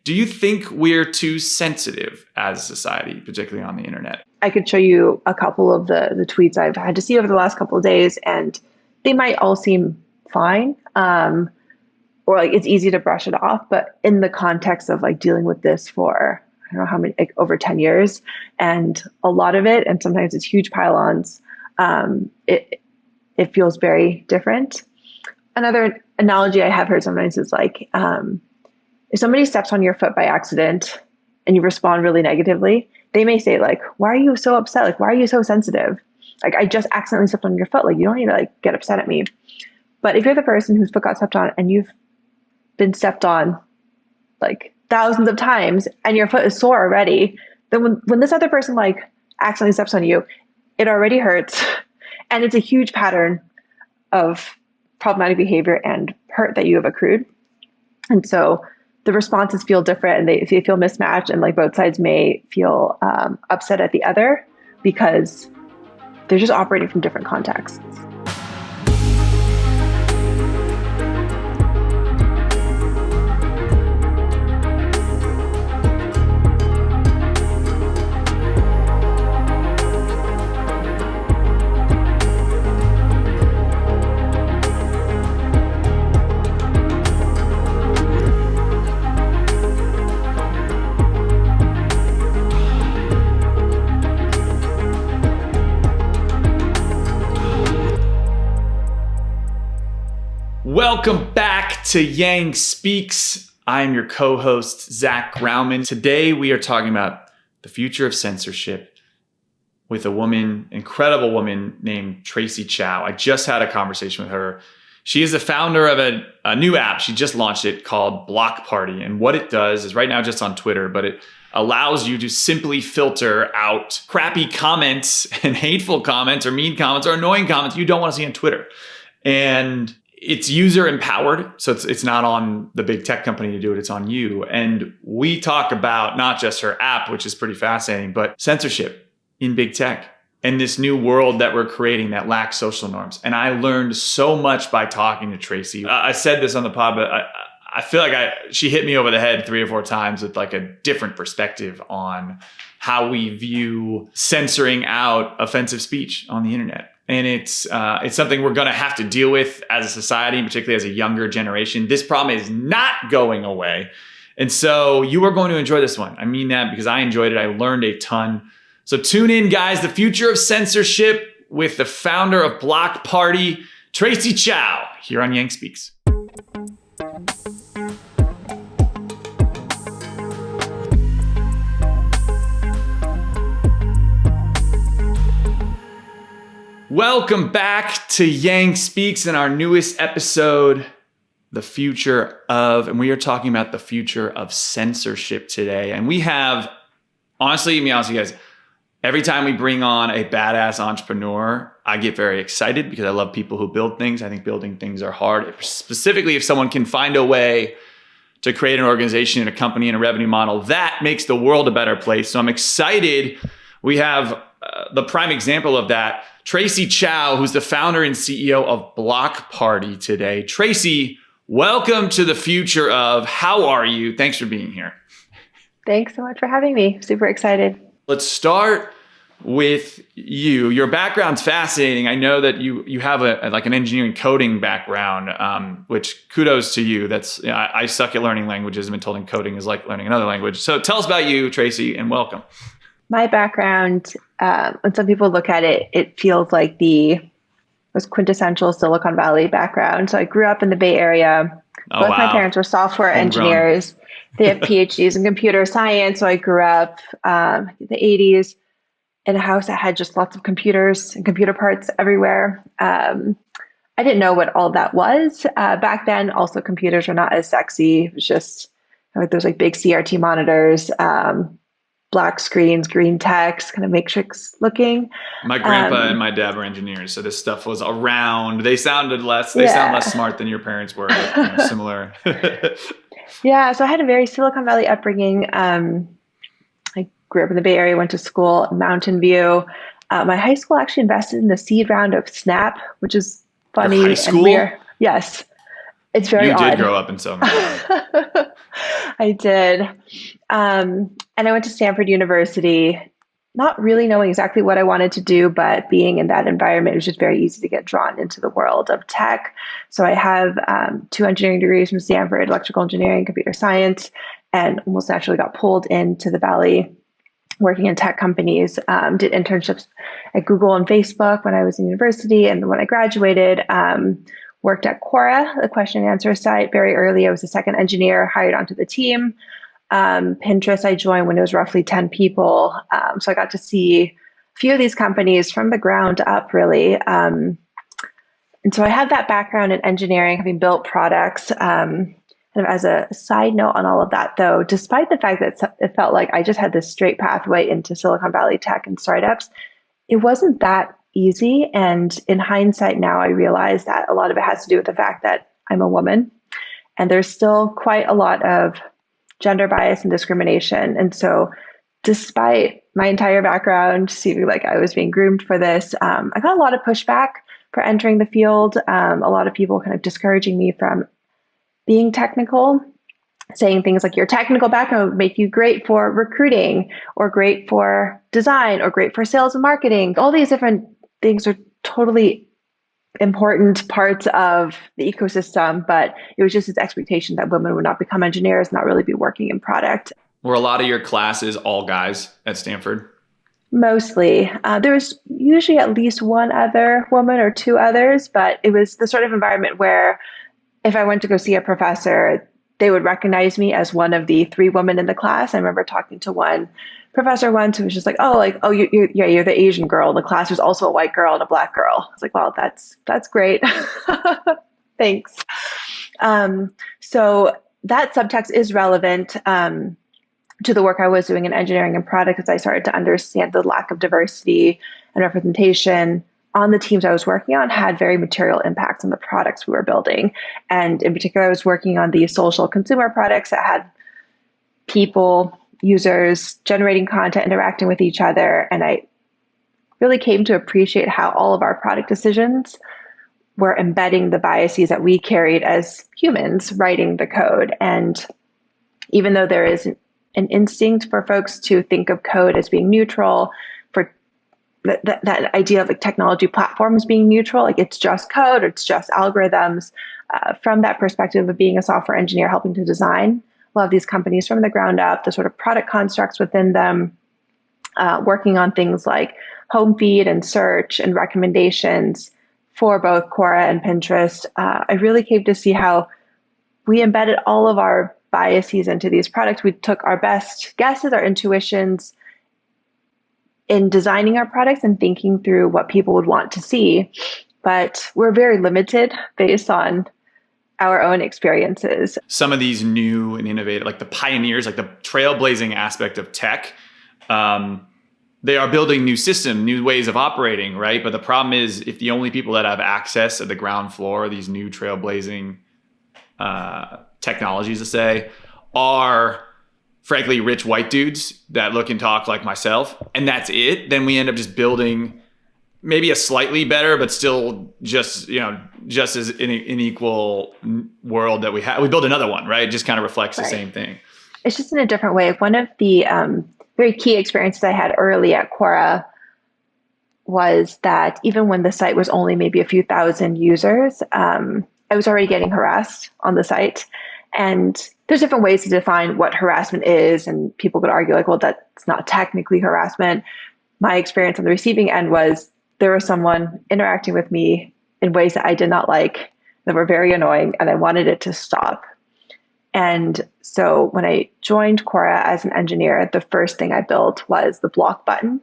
Do you think we're too sensitive as a society, particularly on the internet? I could show you a couple of the tweets I've had to see over the last couple of days, and they might all seem fine. Or like it's easy to brush it off, but in the context of like dealing with this for I don't know how many, like over 10 years, and a lot of it, and sometimes it's huge pylons, it feels very different. Another analogy I have heard sometimes is like, if somebody steps on your foot by accident and you respond really negatively, they may say like, why are you so upset? Like, why are you so sensitive? Like, I just accidentally stepped on your foot. Like, you don't need to like get upset at me. But if you're the person whose foot got stepped on and you've been stepped on like thousands of times and your foot is sore already, then when this other person like accidentally steps on you, it already hurts. And it's a huge pattern of problematic behavior and hurt that you have accrued. And so the responses feel different and they feel mismatched, and like both sides may feel upset at the other because they're just operating from different contexts. Welcome back to Yang Speaks. I'm your co-host, Zach Grauman. Today we are talking about the future of censorship with a woman, incredible woman named Tracy Chow. I just had a conversation with her. She is the founder of a new app. She just launched it called Block Party. And what it does is right now just on Twitter, but it allows you to simply filter out crappy comments and hateful comments or mean comments or annoying comments you don't want to see on Twitter. And it's user empowered. So it's not on the big tech company to do it. It's on you. And we talk about not just her app, which is pretty fascinating, but censorship in big tech and this new world that we're creating that lacks social norms. And I learned so much by talking to Tracy. I said this on the pod, but I feel like she hit me over the head 3 or 4 times with like a different perspective on how we view censoring out offensive speech on the internet. And it's something we're going to have to deal with as a society, and particularly as a younger generation. This problem is not going away. And so you are going to enjoy this one. I mean that because I enjoyed it. I learned a ton. So tune in, guys. The Future of Censorship with the founder of Block Party, Tracy Chow, here on Yang Speaks. Welcome back to Yang Speaks and our newest episode, The Future of, and we are talking about the future of censorship today. And we have, honestly, to be honest with you guys, every time we bring on a badass entrepreneur, I get very excited because I love people who build things. I think building things are hard, specifically if someone can find a way to create an organization and a company and a revenue model that makes the world a better place. So I'm excited. We have the prime example of that, Tracy Chow, who's the founder and CEO of Block Party today. Tracy, welcome to the Future of. How are you? Thanks for being here. Thanks so much for having me. Super excited. Let's start with you. Your background's fascinating. I know that you have an engineering coding background, which kudos to you. I suck at learning languages. I've been told coding is like learning another language. So tell us about you, Tracy, and welcome. My background, when some people look at it, it feels like the most quintessential Silicon Valley background. So I grew up in the Bay Area. Both my parents were software engineers. They have PhDs in computer science. So I grew up in the 80s in a house that had just lots of computers and computer parts everywhere. I didn't know what all that was. Back then, also computers were not as sexy. It was just like there's like big CRT monitors, black screens, green text, kind of matrix looking. My grandpa and my dad were engineers, so this stuff was around. They sound less smart than your parents were, but similar. Yeah, so I had a very Silicon Valley upbringing. I grew up in the Bay Area, went to school in Mountain View. My high school actually invested in the seed round of Snap, which is funny. Your high school? Yes. It's very You did odd. grow up in Silicon Valley. I did. And I went to Stanford University, not really knowing exactly what I wanted to do, but being in that environment, it was just very easy to get drawn into the world of tech. So I have two engineering degrees from Stanford, electrical engineering, computer science, and almost naturally got pulled into the Valley working in tech companies. Did internships at Google and Facebook when I was in university. And when I graduated, worked at Quora, the question and answer site, very early. I was the second engineer hired onto the team. Pinterest, I joined when it was roughly 10 people. So I got to see a few of these companies from the ground up, really. And so I have that background in engineering, having built products. Kind of as a side note on all of that, though, despite the fact that it felt like I just had this straight pathway into Silicon Valley tech and startups, it wasn't that easy. And in hindsight now, I realize that a lot of it has to do with the fact that I'm a woman, and there's still quite a lot of gender bias and discrimination. And so, despite my entire background seeming like I was being groomed for this, I got a lot of pushback for entering the field. A lot of people kind of discouraging me from being technical, saying things like your technical background would make you great for recruiting or great for design or great for sales and marketing. All these different things are totally important parts of the ecosystem, but it was just this expectation that women would not become engineers, not really be working in product. Were a lot of your classes all guys at Stanford? Mostly. There was usually at least one other woman or two others, but it was the sort of environment where if I went to go see a professor, they would recognize me as one of the three women in the class. I remember talking to one professor once who was just like, "Oh, you're the Asian girl in the class. There's also a white girl and a black girl." I was like, "Wow, that's great. Thanks." So that subtext is relevant to the work I was doing in engineering and product as I started to understand the lack of diversity and representation on the teams I was working on had very material impacts on the products we were building. And in particular, I was working on these social consumer products that had people, users generating content, interacting with each other. And I really came to appreciate how all of our product decisions were embedding the biases that we carried as humans writing the code. And even though there is an instinct for folks to think of code as being neutral, for that idea of like technology platforms being neutral, like it's just code or it's just algorithms. From that perspective of being a software engineer helping to design a lot of these companies from the ground up, the sort of product constructs within them, working on things like home feed and search and recommendations for both Quora and Pinterest, I really came to see how we embedded all of our biases into these products. We took our best guesses, our intuitions, in designing our products and thinking through what people would want to see. But we're very limited based on our own experiences. Some of these new and innovative, like the pioneers, like the trailblazing aspect of tech, they are building new systems, new ways of operating, right? But the problem is if the only people that have access at the ground floor, these new trailblazing technologies, to say, are frankly rich white dudes that look and talk like myself, and that's it, then we end up just building maybe a slightly better, but still just as an equal world that we have. We build another one, right? It just kind of reflects the same thing. It's just in a different way. One of the very key experiences I had early at Quora was that even when the site was only maybe a few thousand users, I was already getting harassed on the site. And there's different ways to define what harassment is. And people could argue like, well, that's not technically harassment. My experience on the receiving end was there was someone interacting with me in ways that I did not like, that were very annoying, and I wanted it to stop. And so when I joined Quora as an engineer, the first thing I built was the block button.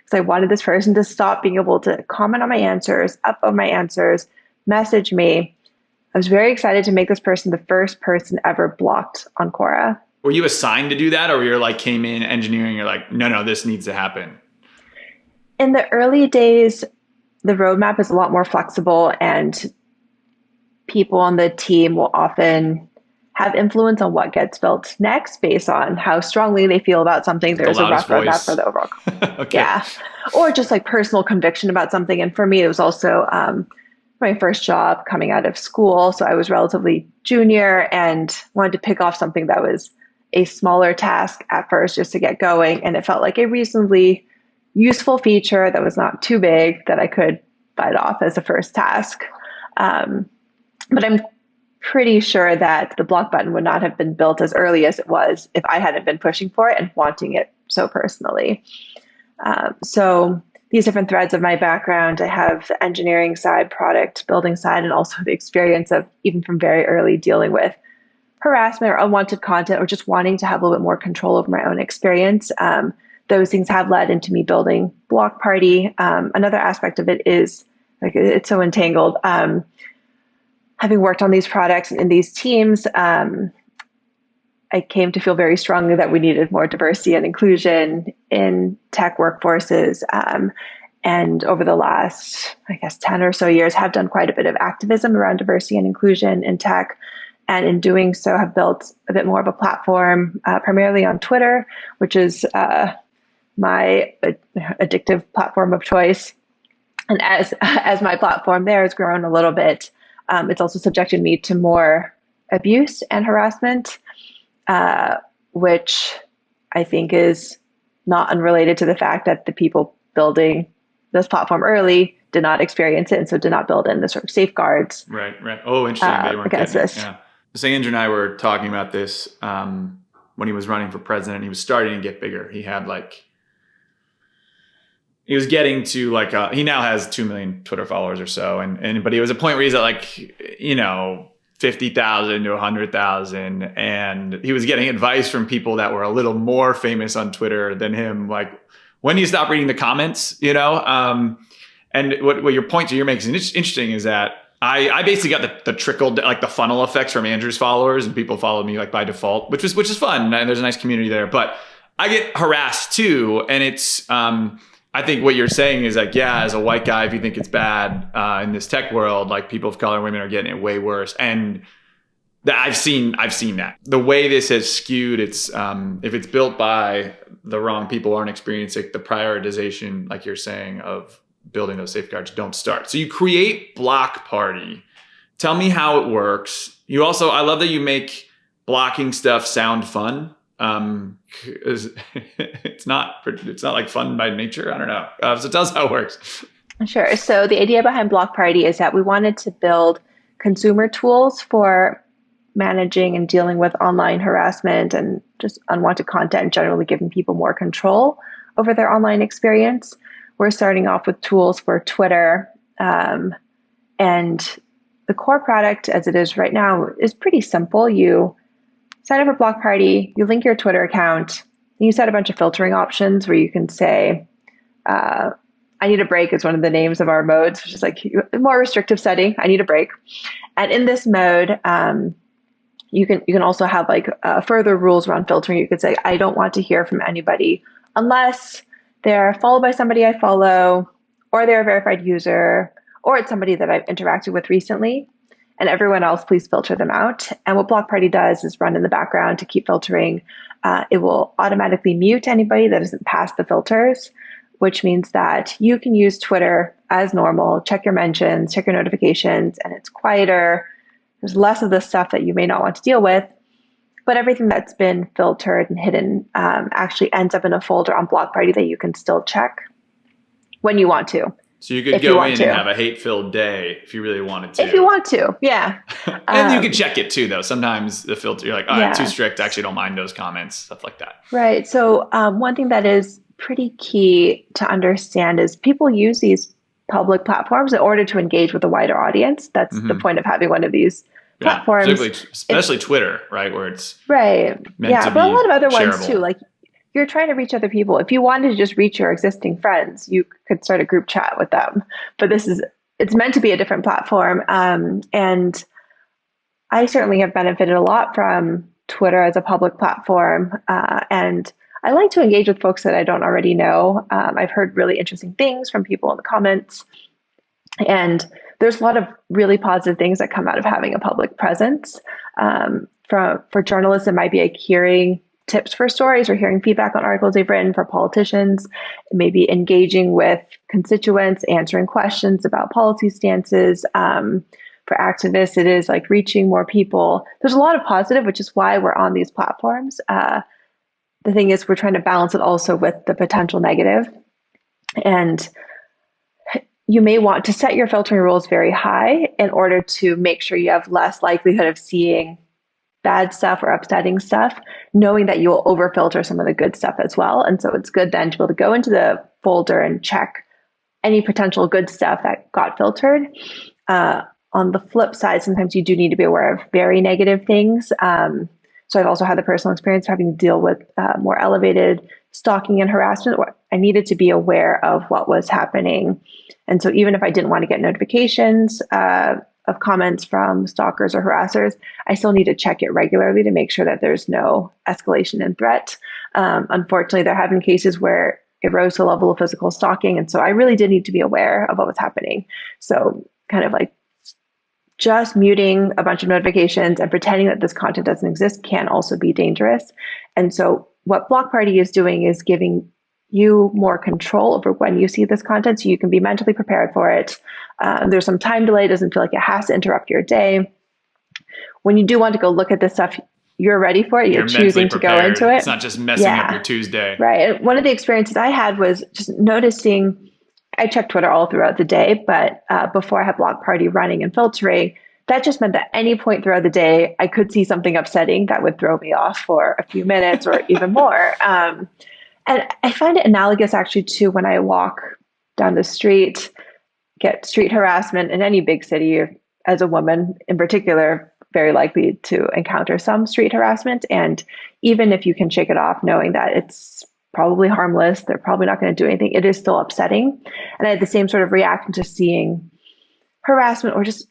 Because I wanted this person to stop being able to comment on my answers, upvote my answers, message me. I was very excited to make this person the first person ever blocked on Quora. Were you assigned to do that, or you're like came in engineering, you're like, no, this needs to happen? In the early days, the roadmap is a lot more flexible, and people on the team will often have influence on what gets built next based on how strongly they feel about something. There's a rough roadmap for the overall. Okay. Yeah. Or just like personal conviction about something. And for me, it was also my first job coming out of school. So I was relatively junior and wanted to pick off something that was a smaller task at first just to get going. And it felt like a reasonably useful feature that was not too big that I could bite off as a first task. But I'm pretty sure that the block button would not have been built as early as it was if I hadn't been pushing for it and wanting it so personally. So these different threads of my background, I have the engineering side, product building side, and also the experience of even from very early dealing with harassment or unwanted content or just wanting to have a little bit more control over my own experience. Those things have led into me building Block Party. Another aspect of it is like it's so entangled. Having worked on these products and in these teams, I came to feel very strongly that we needed more diversity and inclusion in tech workforces. And over the last, I guess, 10 or so years, have done quite a bit of activism around diversity and inclusion in tech. And in doing so, have built a bit more of a platform, primarily on Twitter, which is my addictive platform of choice. And as my platform there has grown a little bit, it's also subjected me to more abuse and harassment, which I think is not unrelated to the fact that the people building this platform early did not experience it and so did not build in the sort of safeguards. Right. Oh, interesting. They weren't against getting this. it. Yeah. So Andrew and I were talking about this when he was running for president. He was starting to get bigger. He had he was getting to he now has 2 million Twitter followers or so. But he was a point where he's at 50,000 to 100,000. And he was getting advice from people that were a little more famous on Twitter than him. Like, when do you stop reading the comments, And what your point you're making is interesting is that I basically got the trickle, the funnel effects from Andrew's followers, and people followed me by default, which is fun. And there's a nice community there, but I get harassed too. And it's, I think what you're saying is as a white guy, if you think it's bad in this tech world, people of color and women are getting it way worse. And I've seen that. The way this has skewed, it's if it's built by the wrong people aren't experiencing the prioritization, like you're saying, of building those safeguards don't start. So you create Block Party. Tell me how it works. You also, I love that you make blocking stuff sound fun. It's not fun by nature. I don't know. So tell us how it works. Sure. So the idea behind Block Party is that we wanted to build consumer tools for managing and dealing with online harassment and just unwanted content, generally giving people more control over their online experience. We're starting off with tools for Twitter. And the core product as it is right now is pretty simple. You sign up for Block Party, you link your Twitter account, and you set a bunch of filtering options where you can say, I need a break is one of the names of our modes, which is a more restrictive setting. I need a break. And in this mode, you can also have further rules around filtering. You could say, I don't want to hear from anybody unless they're followed by somebody I follow, or they're a verified user, or it's somebody that I've interacted with recently. And everyone else, please filter them out. And what Block Party does is run in the background to keep filtering. It will automatically mute anybody that doesn't pass the filters, which means that you can use Twitter as normal, check your mentions, check your notifications, and it's quieter. There's less of the stuff that you may not want to deal with, but everything that's been filtered and hidden actually ends up in a folder on Block Party that you can still check when you want to. So you could go in and have a hate-filled day if you really wanted to. If you want to, yeah. And you can check it too, though. Sometimes the filter, you're like, oh, I'm too strict. I actually don't mind those comments, stuff like that. Right. So one thing that is pretty key to understand is people use these public platforms in order to engage with a wider audience. That's the point of having one of these platforms. Especially Twitter, right? Where it's meant to be but a lot of other shareable. Ones too. You're trying to reach other people. If you wanted to just reach your existing friends, you could start a group chat with them. But it's meant to be a different platform. And I certainly have benefited a lot from Twitter as a public platform. And I like to engage with folks that I don't already know. I've heard really interesting things from people in the comments. And there's a lot of really positive things that come out of having a public presence. For journalists, it might be hearing tips for stories or hearing feedback on articles they've written for politicians, maybe engaging with constituents, answering questions about policy stances. For activists, it is like reaching more people. There's a lot of positive, which is why we're on these platforms. The thing is, we're trying to balance it also with the potential negative. And you may want to set your filtering rules very high in order to make sure you have less likelihood of seeing bad stuff or upsetting stuff, knowing that you will overfilter some of the good stuff as well. And so it's good then to be able to go into the folder and check any potential good stuff that got filtered. On the flip side, sometimes you do need to be aware of very negative things. So I've also had the personal experience of having to deal with more elevated stalking and harassment, where I needed to be aware of what was happening. And so even if I didn't want to get notifications of comments from stalkers or harassers, I still need to check it regularly to make sure that there's no escalation in threat. Unfortunately, there have been cases where it rose to the level of physical stalking. And so I really did need to be aware of what was happening. So kind of like just muting a bunch of notifications and pretending that this content doesn't exist can also be dangerous. And so what Block Party is doing is giving you more control over when you see this content so you can be mentally prepared for it. There's some time delay. It doesn't feel like it has to interrupt your day. When you do want to go look at this stuff, you're ready for it. You're choosing to go into it. It's not just messing up your Tuesday. Right. And one of the experiences I had was just noticing, I check Twitter all throughout the day, but before I had Block Party running and filtering, that just meant that any point throughout the day, I could see something upsetting that would throw me off for a few minutes or even more. And I find it analogous actually to when I walk down the street, get street harassment in any big city, as a woman in particular, very likely to encounter some street harassment. And even if you can shake it off, knowing that it's probably harmless, they're probably not going to do anything, it is still upsetting. And I had the same sort of reaction to seeing harassment or just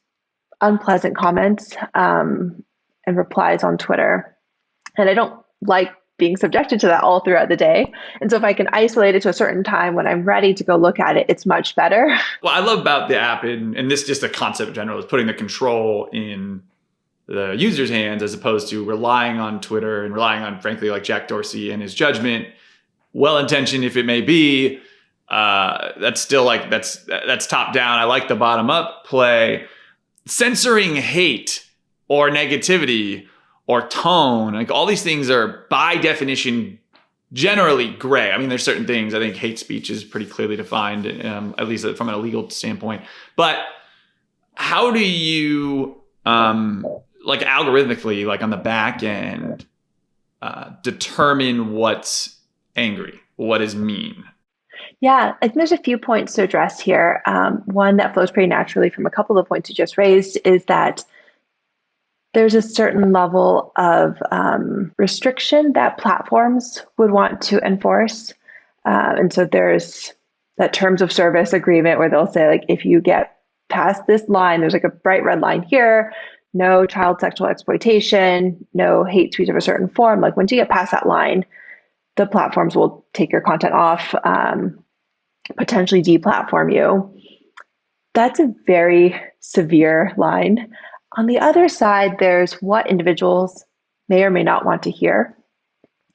unpleasant comments and replies on Twitter. And I don't like being subjected to that all throughout the day. And so if I can isolate it to a certain time when I'm ready to go look at it, it's much better. Well, I love about the app, and this just the concept in general, is putting the control in the user's hands as opposed to relying on Twitter and relying on, frankly, like Jack Dorsey and his judgment, well-intentioned if it may be. That's still like, that's top down. I like the bottom up play. Censoring hate or negativity or tone, like all these things are by definition generally gray. I mean, there's certain things. I think hate speech is pretty clearly defined, at least from a legal standpoint. But how do you, like algorithmically, like on the back end, determine what's angry, what is mean? Yeah, I think there's a few points to address here. One that flows pretty naturally from a couple of points you just raised is that there's a certain level of restriction that platforms would want to enforce. And so there's that terms of service agreement where they'll say, like, if you get past this line, there's like a bright red line here, no child sexual exploitation, no hate speech of a certain form. Like once you get past that line, the platforms will take your content off, potentially deplatform you. That's a very severe line. On the other side, there's what individuals may or may not want to hear.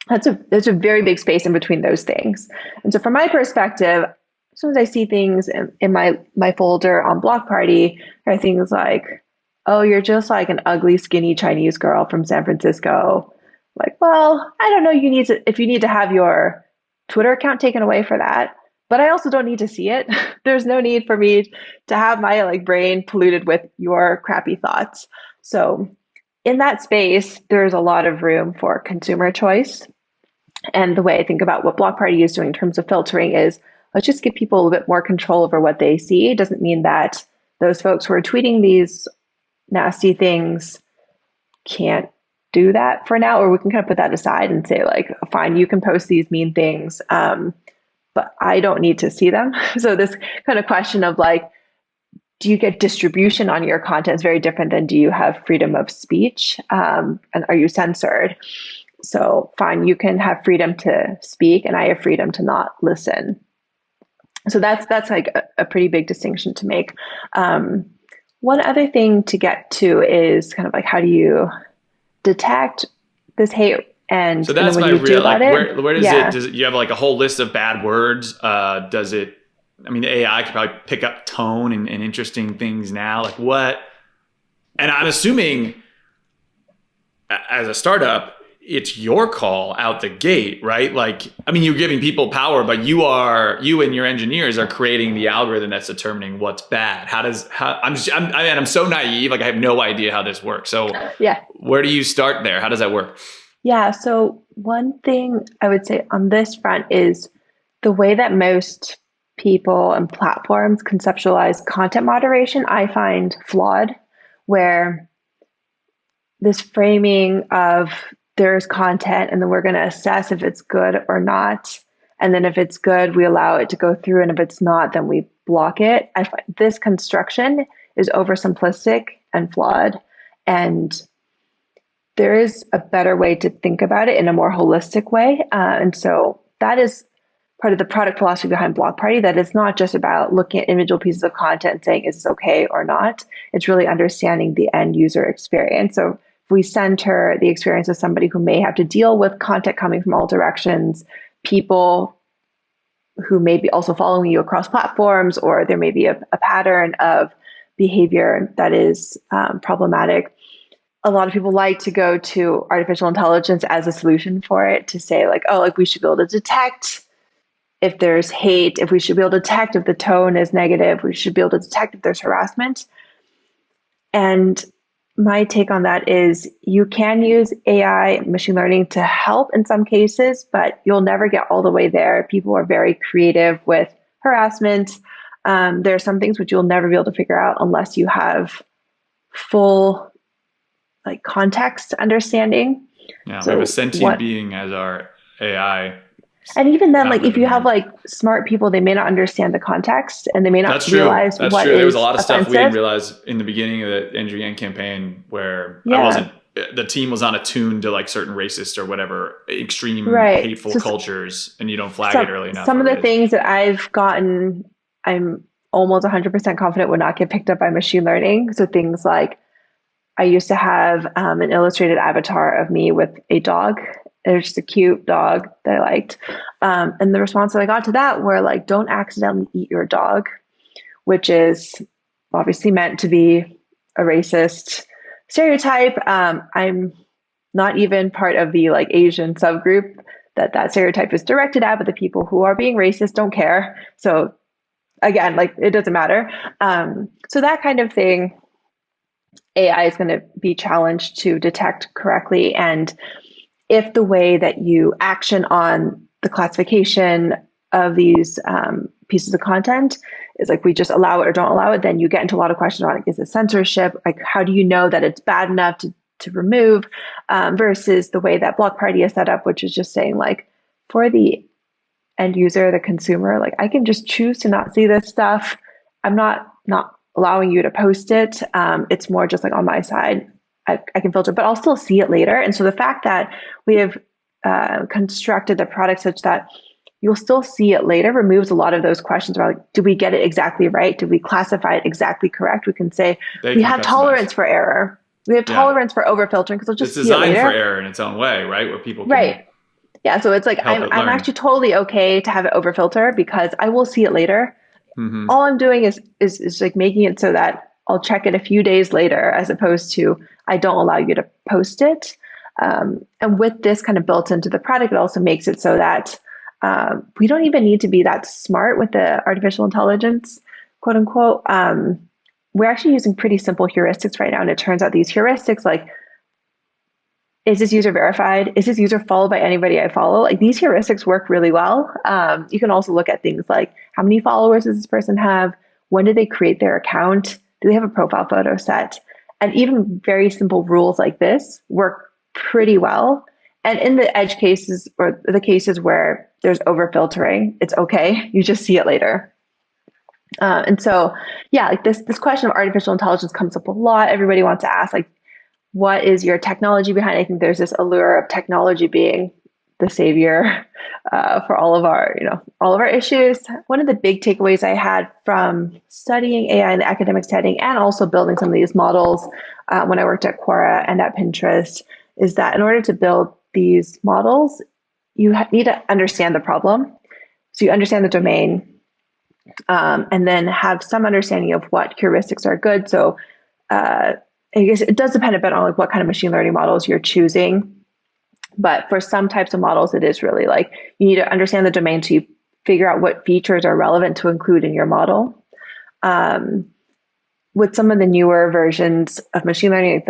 There's a very big space in between those things. And so from my perspective, as soon as I see things in my folder on Block Party, there are things like, oh, you're just like an ugly, skinny Chinese girl from San Francisco. Like, well, I don't know, if you need to have your Twitter account taken away for that, but I also don't need to see it. There's no need for me to have my like brain polluted with your crappy thoughts. So in that space, there's a lot of room for consumer choice. And the way I think about what Block Party is doing in terms of filtering is, let's just give people a little bit more control over what they see. It doesn't mean that those folks who are tweeting these nasty things can't do that for now, or we can kind of put that aside and say, like, fine, you can post these mean things, but I don't need to see them. So this kind of question of like, do you get distribution on your content is very different than do you have freedom of speech, and are you censored? So fine, you can have freedom to speak and I have freedom to not listen. So that's like a pretty big distinction to make. One other thing to get to is kind of like, how do you detect this hate So then that's what my do you do real, like, about it? where Yeah. does it, you have like a whole list of bad words? Does it, I mean, AI can probably pick up tone and interesting things now. Like what? And I'm assuming as a startup, it's your call out the gate, right? Like, I mean, you're giving people power, but you and your engineers are creating the algorithm that's determining what's bad. I'm so naive. Like I have no idea how this works. So Yeah. where do you start there? How does that work? Yeah. So one thing I would say on this front is the way that most people and platforms conceptualize content moderation, I find flawed, where this framing of there's content and then we're going to assess if it's good or not. And then if it's good, we allow it to go through. And if it's not, then we block it. I find this construction is oversimplistic and flawed. And there is a better way to think about it in a more holistic way. And so that is part of the product philosophy behind Block Party, that it's not just about looking at individual pieces of content and saying, is this okay or not? It's really understanding the end user experience. So if we center the experience of somebody who may have to deal with content coming from all directions, people who may be also following you across platforms, or there may be a pattern of behavior that is problematic. A lot of people like to go to artificial intelligence as a solution for it, to say like, oh, like we should be able to detect if there's hate, if we should be able to detect if the tone is negative, we should be able to detect if there's harassment. And my take on that is you can use AI, machine learning, to help in some cases, but you'll never get all the way there. People are very creative with harassment. There are some things which you'll never be able to figure out unless you have full like context understanding. Yeah, we have a So sentient what being as our AI and even then, like if algorithm you have here. like smart people, they may not understand the context and they may not That's true. realize That's what true. There was a is lot of stuff we didn't offensive. realize in the beginning of the Andrew Yang campaign where Yeah, the team was not attuned to like certain racist or whatever extreme right. hateful cultures, and you don't flag it Some early enough some or of the raise. things that I've gotten, I'm almost 100% confident would not get picked up by machine learning. So things like I used to have an illustrated avatar of me with a dog. It was just a cute dog that I liked. And the response that I got to that were like, don't accidentally eat your dog, which is obviously meant to be a racist stereotype. I'm not even part of the like Asian subgroup that stereotype is directed at, but the people who are being racist don't care. So again, like it doesn't matter. So that kind of thing, AI is going to be challenged to detect correctly. And if the way that you action on the classification of these pieces of content is like we just allow it or don't allow it, then you get into a lot of questions about like, is it censorship? Like, how do you know that it's bad enough to remove versus the way that Block Party is set up, which is just saying like for the end user, the consumer, like I can just choose to not see this stuff. I'm not allowing you to post it. It's more just like on my side. I can filter, but I'll still see it later. And so the fact that we have constructed the product such that you'll still see it later removes a lot of those questions about like, did we get it exactly right? Did we classify it exactly correct? We can say They we can have customize. tolerance for error. We have Yeah. tolerance for overfiltering because I'll It's just see it designed for later. error in its own way, right? Where people can Right. Yeah. So it's like help it I'm learn. actually totally okay to have it overfilter because I will see it later. Mm-hmm. All I'm doing is like making it so that I'll check it a few days later, as opposed to I don't allow you to post it. And with this kind of built into the product, it also makes it so that we don't even need to be that smart with the artificial intelligence, quote unquote. We're actually using pretty simple heuristics right now, and it turns out these heuristics like is this user verified? Is this user followed by anybody I follow? Like these heuristics work really well. You can also look at things like how many followers does this person have? When did they create their account? Do they have a profile photo set? And even very simple rules like this work pretty well. And in the edge cases or the cases where there's over filtering, it's okay. You just see it later. And so, yeah, like this question of artificial intelligence comes up a lot. Everybody wants to ask, like, what is your technology behind it? I think there's this allure of technology being the savior for all of our, all of our issues. One of the big takeaways I had from studying AI in the academic setting and also building some of these models when I worked at Quora and at Pinterest is that in order to build these models, you need to understand the problem. So you understand the domain, and then have some understanding of what heuristics are good. So I guess it does depend a bit on like what kind of machine learning models you're choosing. But for some types of models, it is really like you need to understand the domain so you figure out what features are relevant to include in your model. With some of the newer versions of machine learning,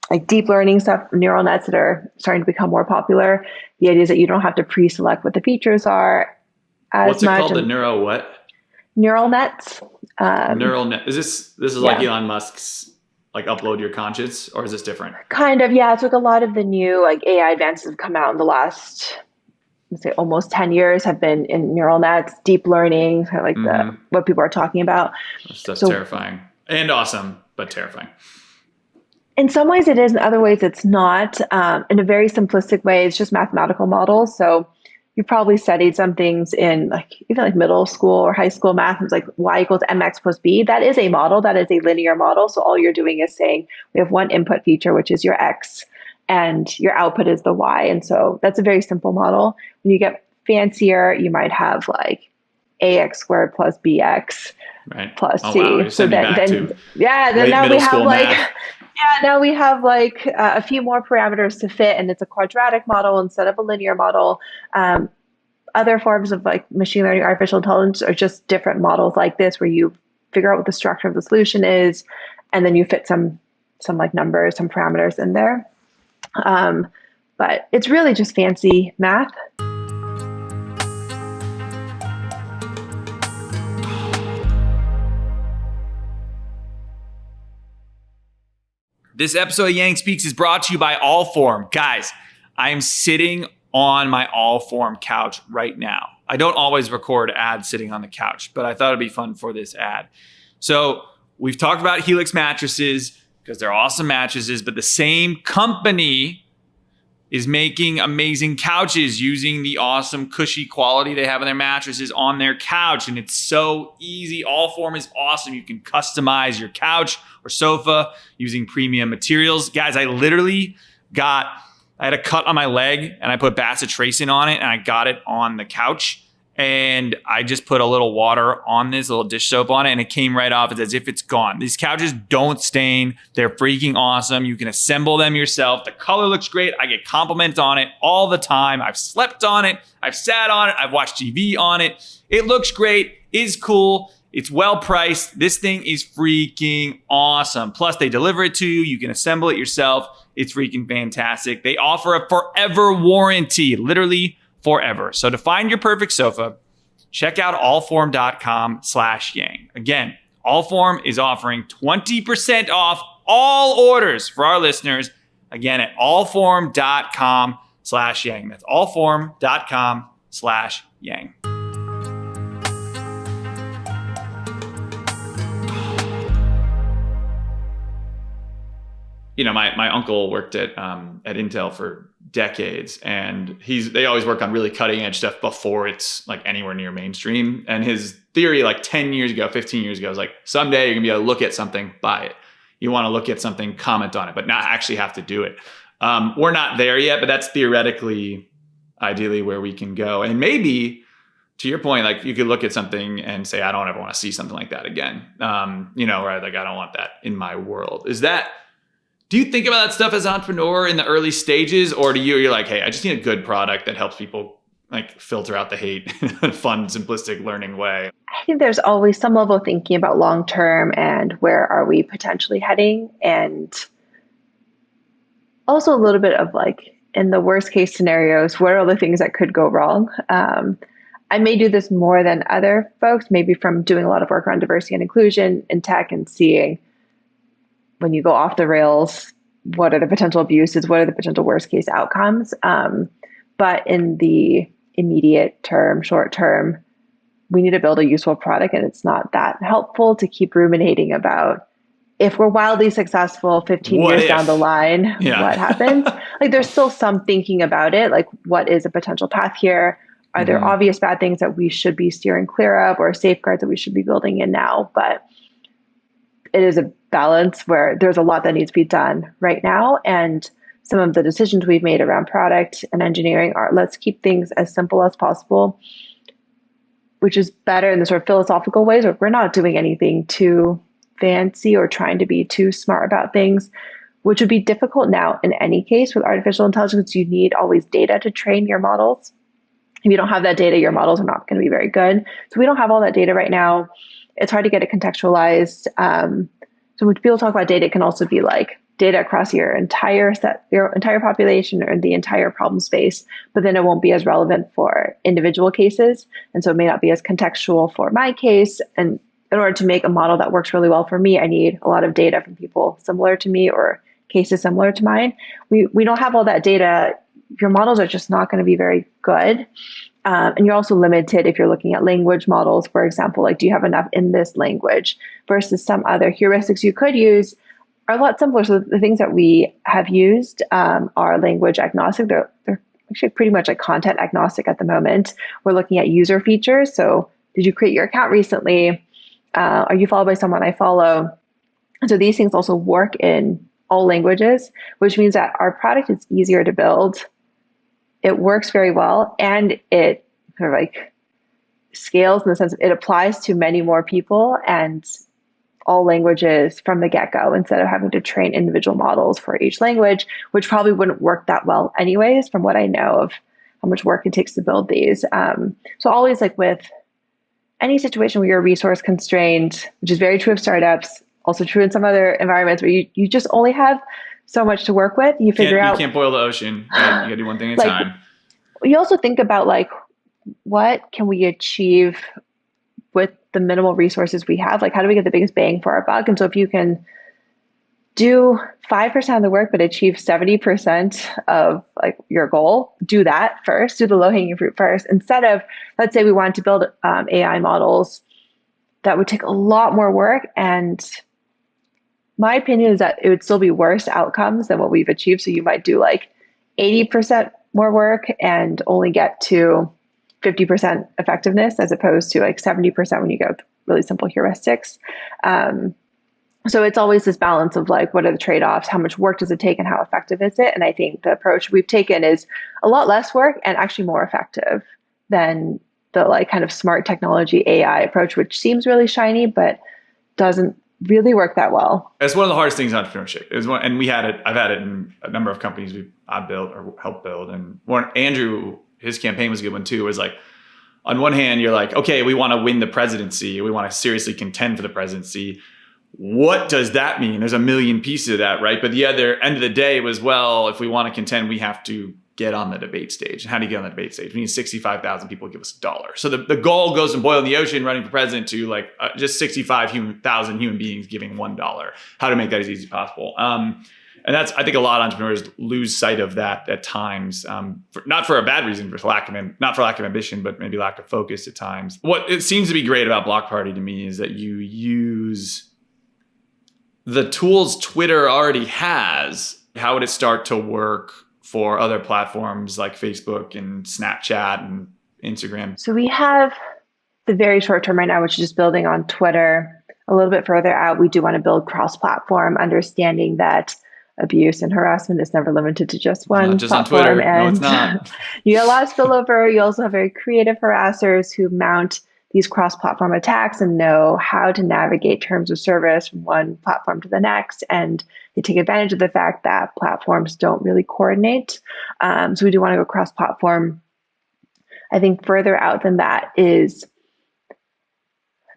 like deep learning stuff, neural nets that are starting to become more popular, the idea is that you don't have to pre-select what the features are as What's it much. called? The neuro what? Neural nets. Neural net. Is this is like Elon Musk's like upload your conscience, or is this different? Kind of, yeah. It's like a lot of the new like AI advances have come out in the last, let's say, almost 10 years have been in neural nets, deep learning, kind of like what people are talking about. That's terrifying and awesome, but terrifying. In some ways it is, in other ways it's not. In a very simplistic way, it's just mathematical models. So you probably studied some things in like even like middle school or high school math. It's like y equals mx plus b. That is a model. That is a linear model. So all you're doing is saying we have one input feature, which is your x, and your output is the y. And so that's a very simple model. When you get fancier, you might have like ax squared plus bx plus c. Wow. So then now we have like math. now we have like a few more parameters to fit, and it's a quadratic model instead of a linear model. Other forms of like machine learning, artificial intelligence are just different models like this, where you figure out what the structure of the solution is, and then you fit some like numbers, some parameters in there. But it's really just fancy math. This episode of Yang Speaks is brought to you by Allform. Guys, I am sitting on my Allform couch right now. I don't always record ads sitting on the couch, but I thought it'd be fun for this ad. So we've talked about Helix mattresses because they're awesome mattresses, but the same company is making amazing couches using the awesome cushy quality they have in their mattresses on their couch. And it's so easy. Allform is awesome. You can customize your couch or sofa using premium materials. Guys, I had a cut on my leg and I put bacitracin on it and I got it on the couch. And I just put a little water on this, a little dish soap on it, and it came right off. It's as if it's gone. These couches don't stain. They're freaking awesome. You can assemble them yourself. The color looks great. I get compliments on it all the time. I've slept on it. I've sat on it. I've watched TV on it. It looks great. It's cool. It's well priced. This thing is freaking awesome. Plus, they deliver it to you. You can assemble it yourself. It's freaking fantastic. They offer a forever warranty, literally forever. So to find your perfect sofa, check out allform.com/yang. Again, Allform is offering 20% off all orders for our listeners. Again, at allform.com/yang. That's allform.com/yang. You know, my uncle worked at Intel for decades, and they always work on really cutting edge stuff before it's like anywhere near mainstream. And his theory like 10 years ago, 15 years ago, was like, someday you're gonna be able to look at something, buy it. You want to look at something, comment on it, but not actually have to do it. We're not there yet, but that's theoretically, ideally where we can go. And maybe, to your point, like you could look at something and say, I don't ever want to see something like that again. Right? Like I don't want that in my world. Do you think about that stuff as an entrepreneur in the early stages, or you're like, hey, I just need a good product that helps people like filter out the hate in a fun, simplistic learning way? I think there's always some level of thinking about long term and where are we potentially heading, and also a little bit of like in the worst case scenarios, what are the things that could go wrong? I may do this more than other folks, maybe from doing a lot of work around diversity and inclusion in tech and seeing when you go off the rails, what are the potential abuses? What are the potential worst case outcomes? But in the immediate term, short term, we need to build a useful product. And it's not that helpful to keep ruminating about if we're wildly successful 15 years down the line, what happens? Like there's still some thinking about it. Like what is a potential path here? Are there obvious bad things that we should be steering clear of, or safeguards that we should be building in now? But it is a balance where there's a lot that needs to be done right now. And some of the decisions we've made around product and engineering are, let's keep things as simple as possible, which is better in the sort of philosophical ways where we're not doing anything too fancy or trying to be too smart about things, which would be difficult now in any case with artificial intelligence. You need always data to train your models. If you don't have that data, your models are not going to be very good. So we don't have all that data right now. It's hard to get it contextualized. So when people talk about data, it can also be like data across your entire population or the entire problem space, but then it won't be as relevant for individual cases. And so it may not be as contextual for my case. And in order to make a model that works really well for me, I need a lot of data from people similar to me or cases similar to mine. We don't have all that data. Your models are just not going to be very good. And you're also limited if you're looking at language models, for example, like do you have enough in this language versus some other heuristics you could use are a lot simpler. So the things that we have used are language agnostic. They're actually pretty much like content agnostic at the moment. We're looking at user features. So did you create your account recently? Are you followed by someone I follow? And so these things also work in all languages, which means that our product is easier to build. It works very well, and it kind of like scales in the sense of it applies to many more people and all languages from the get-go instead of having to train individual models for each language, which probably wouldn't work that well anyways, from what I know of how much work it takes to build these. So always like with any situation where you're resource constrained, which is very true of startups, also true in some other environments where you just only have so much to work with. You can't boil the ocean, right? You gotta do one thing at a time. You also think about like, what can we achieve with the minimal resources we have? Like, how do we get the biggest bang for our buck? And so if you can do 5% of the work, but achieve 70% of like your goal, do that first, do the low hanging fruit first, instead of, let's say we wanted to build AI models that would take a lot more work. And my opinion is that it would still be worse outcomes than what we've achieved. So you might do like 80% more work and only get to 50% effectiveness as opposed to like 70% when you go with really simple heuristics. So it's always this balance of like, what are the trade-offs? How much work does it take and how effective is it? And I think the approach we've taken is a lot less work and actually more effective than the like kind of smart technology AI approach, which seems really shiny, but doesn't really work that well. It's one of the hardest things in entrepreneurship. And we had it. I've had it in a number of companies I've built or helped build. And Andrew, his campaign was a good one too. It was like, on one hand, you're like, okay, we want to win the presidency. We want to seriously contend for the presidency. What does that mean? There's a million pieces of that, right? But the other end of the day was, well, if we want to contend, we have to get on the debate stage. And how do you get on the debate stage? We need 65,000 people to give us $1. So the goal goes from boiling the ocean, running for president, to like just 65,000 human beings giving $1. How to make that as easy as possible. And that's, I think a lot of entrepreneurs lose sight of that at times, not for a bad reason, but not for lack of ambition, but maybe lack of focus at times. What it seems to be great about Block Party to me is that you use the tools Twitter already has. How would it start to work for other platforms like Facebook and Snapchat and Instagram? So we have the very short term right now, which is just building on Twitter. A little bit further out, we do want to build cross-platform, understanding that abuse and harassment is never limited to just one not just platform. On Twitter. And no, it's not. You get a lot of spillover. You also have very creative harassers who mount these cross-platform attacks and know how to navigate terms of service from one platform to the next. And they take advantage of the fact that platforms don't really coordinate. So we do want to go cross-platform. I think further out than that is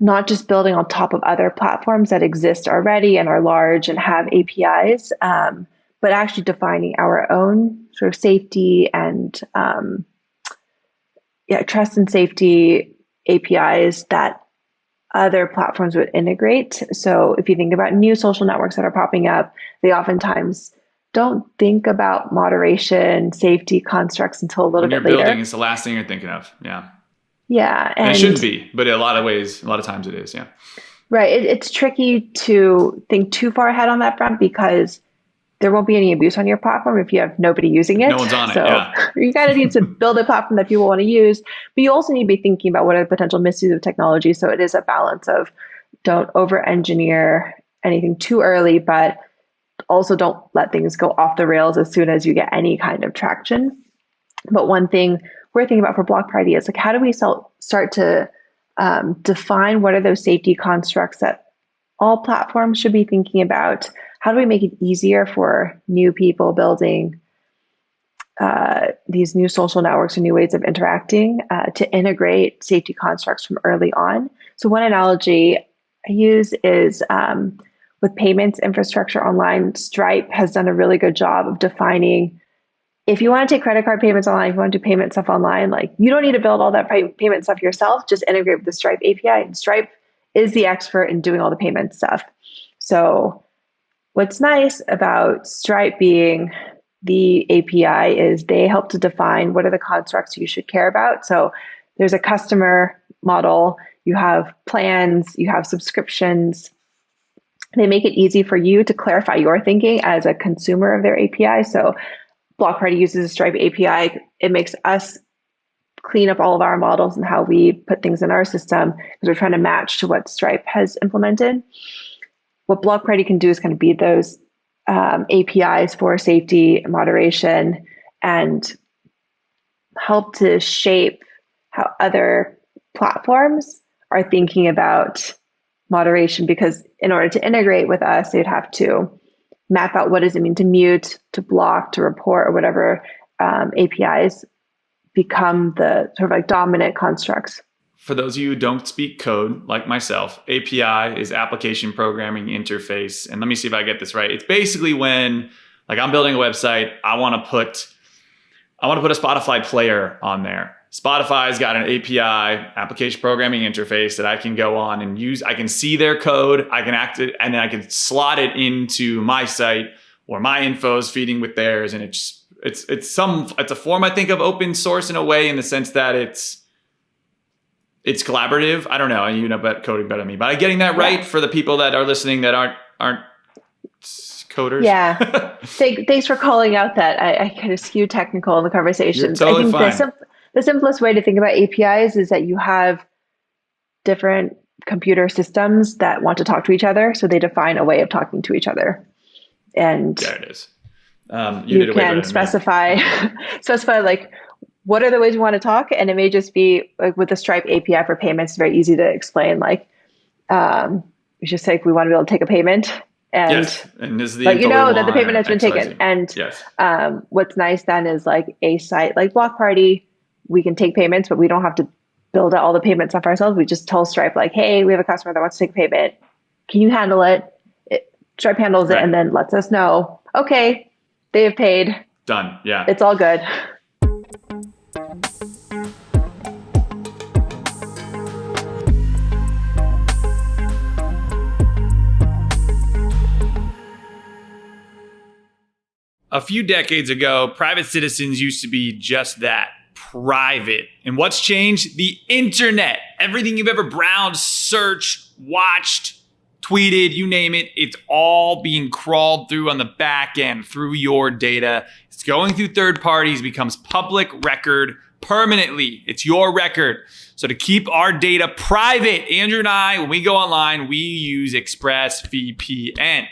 not just building on top of other platforms that exist already and are large and have APIs, but actually defining our own sort of safety and trust and safety APIs that other platforms would integrate. So if you think about new social networks that are popping up, they oftentimes don't think about moderation, safety constructs until a little bit later. When you're building, it's the last thing you're thinking of. Yeah. Yeah. And it shouldn't be, but in a lot of times it is. Yeah. Right. It's tricky to think too far ahead on that front because there won't be any abuse on your platform if you have nobody using it. No one's on it. So yeah. you kind of need to build a platform that people want to use, but you also need to be thinking about what are the potential misuse of technology. So it is a balance of don't over engineer anything too early, but also don't let things go off the rails as soon as you get any kind of traction. But one thing we're thinking about for Block Party is like, how do we start to define what are those safety constructs that all platforms should be thinking about? How do we make it easier for new people building these new social networks or new ways of interacting to integrate safety constructs from early on? So one analogy I use is with payments infrastructure online, Stripe has done a really good job of defining, if you want to take credit card payments online, if you want to do payment stuff online, like you don't need to build all that payment stuff yourself, just integrate with the Stripe API. And Stripe is the expert in doing all the payment stuff. So what's nice about Stripe being the API is they help to define what are the constructs you should care about. So there's a customer model, you have plans, you have subscriptions. They make it easy for you to clarify your thinking as a consumer of their API. So Block Party uses a Stripe API. It makes us clean up all of our models and how we put things in our system because we're trying to match to what Stripe has implemented. What Block Party can do is kind of be those APIs for safety, moderation, and help to shape how other platforms are thinking about moderation. Because in order to integrate with us, they'd have to map out what does it mean to mute, to block, to report, or whatever APIs become the sort of like dominant constructs. For those of you who don't speak code, like myself, API is application programming interface. And let me see if I get this right. It's basically when, like, I'm building a website, I want to put a Spotify player on there. Spotify's got an API, application programming interface, that I can go on and use. I can see their code, I can act it, and then I can slot it into my site, or my info is feeding with theirs. And it's a form, I think, of open source in a way, in the sense that it's collaborative. I don't know. You know about coding better than me, but I'm getting that right for the people that are listening that aren't coders. Yeah. Thanks for calling out that I kind of skew technical in the conversations. You're totally I think fine. the simplest way to think about APIs is that you have different computer systems that want to talk to each other. So they define a way of talking to each other. And there it is. You can specify like, what are the ways we want to talk? And it may just be like with the Stripe API for payments, it's very easy to explain. Like, we just say we want to be able to take a payment, and yes, and this is the but you know that the payment has been taken. And yes. What's nice then is like a site like Block Party, we can take payments, but we don't have to build out all the payment stuff ourselves. We just tell Stripe like, hey, we have a customer that wants to take a payment. Can you handle it? Stripe handles it and then lets us know, okay, they have paid. Done. Yeah. It's all good. A few decades ago, private citizens used to be just that, private. And what's changed? The internet. Everything you've ever browsed, searched, watched, tweeted, you name it, it's all being crawled through on the back end through your data. It's going through third parties, becomes public record permanently. It's your record. So to keep our data private, Andrew and I, when we go online, we use ExpressVPN.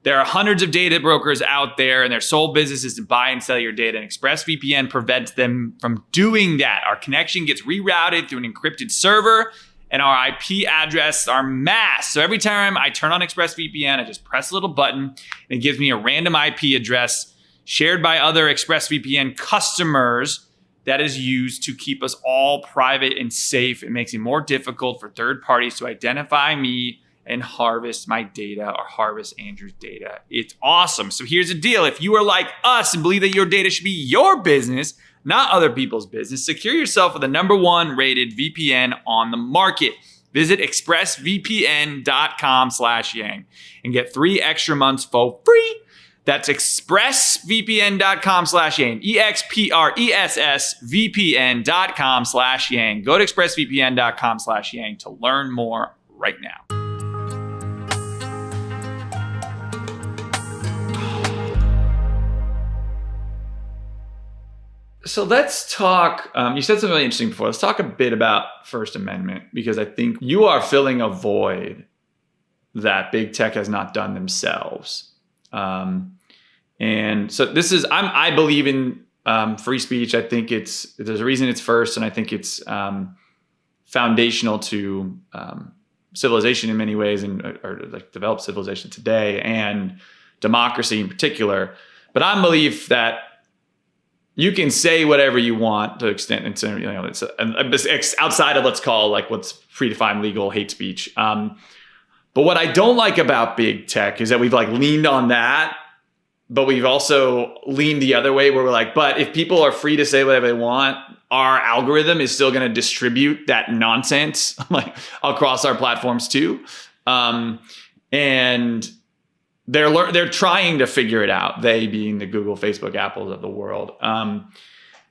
There are hundreds of data brokers out there, and their sole business is to buy and sell your data. And ExpressVPN prevents them from doing that. Our connection gets rerouted through an encrypted server, and our IP addresses are masked. So every time I turn on ExpressVPN, I just press a little button, and it gives me a random IP address shared by other ExpressVPN customers that is used to keep us all private and safe. It makes it more difficult for third parties to identify me and harvest my data or harvest Andrew's data. It's awesome. So here's the deal. If you are like us and believe that your data should be your business, not other people's business, secure yourself with the #1 rated VPN on the market. Visit expressvpn.com/yang and get 3 extra months for free. That's expressvpn.com/yang, expressvpn.com/yang. Go to expressvpn.com/yang to learn more right now. So let's talk, you said something really interesting before. Let's talk a bit about First Amendment, because I think you are filling a void that big tech has not done themselves. And so I believe in free speech. I think there's a reason it's first, and I think it's foundational to civilization in many ways, or like developed civilization today, and democracy in particular. But I believe that you can say whatever you want to extent, it's outside of, let's call, like, what's predefined legal hate speech. But what I don't like about big tech is that we've like leaned on that, but we've also leaned the other way where we're like, but if people are free to say whatever they want, our algorithm is still going to distribute that nonsense like across our platforms too. And they're trying to figure it out, they being the Google, Facebook, Apples of the world.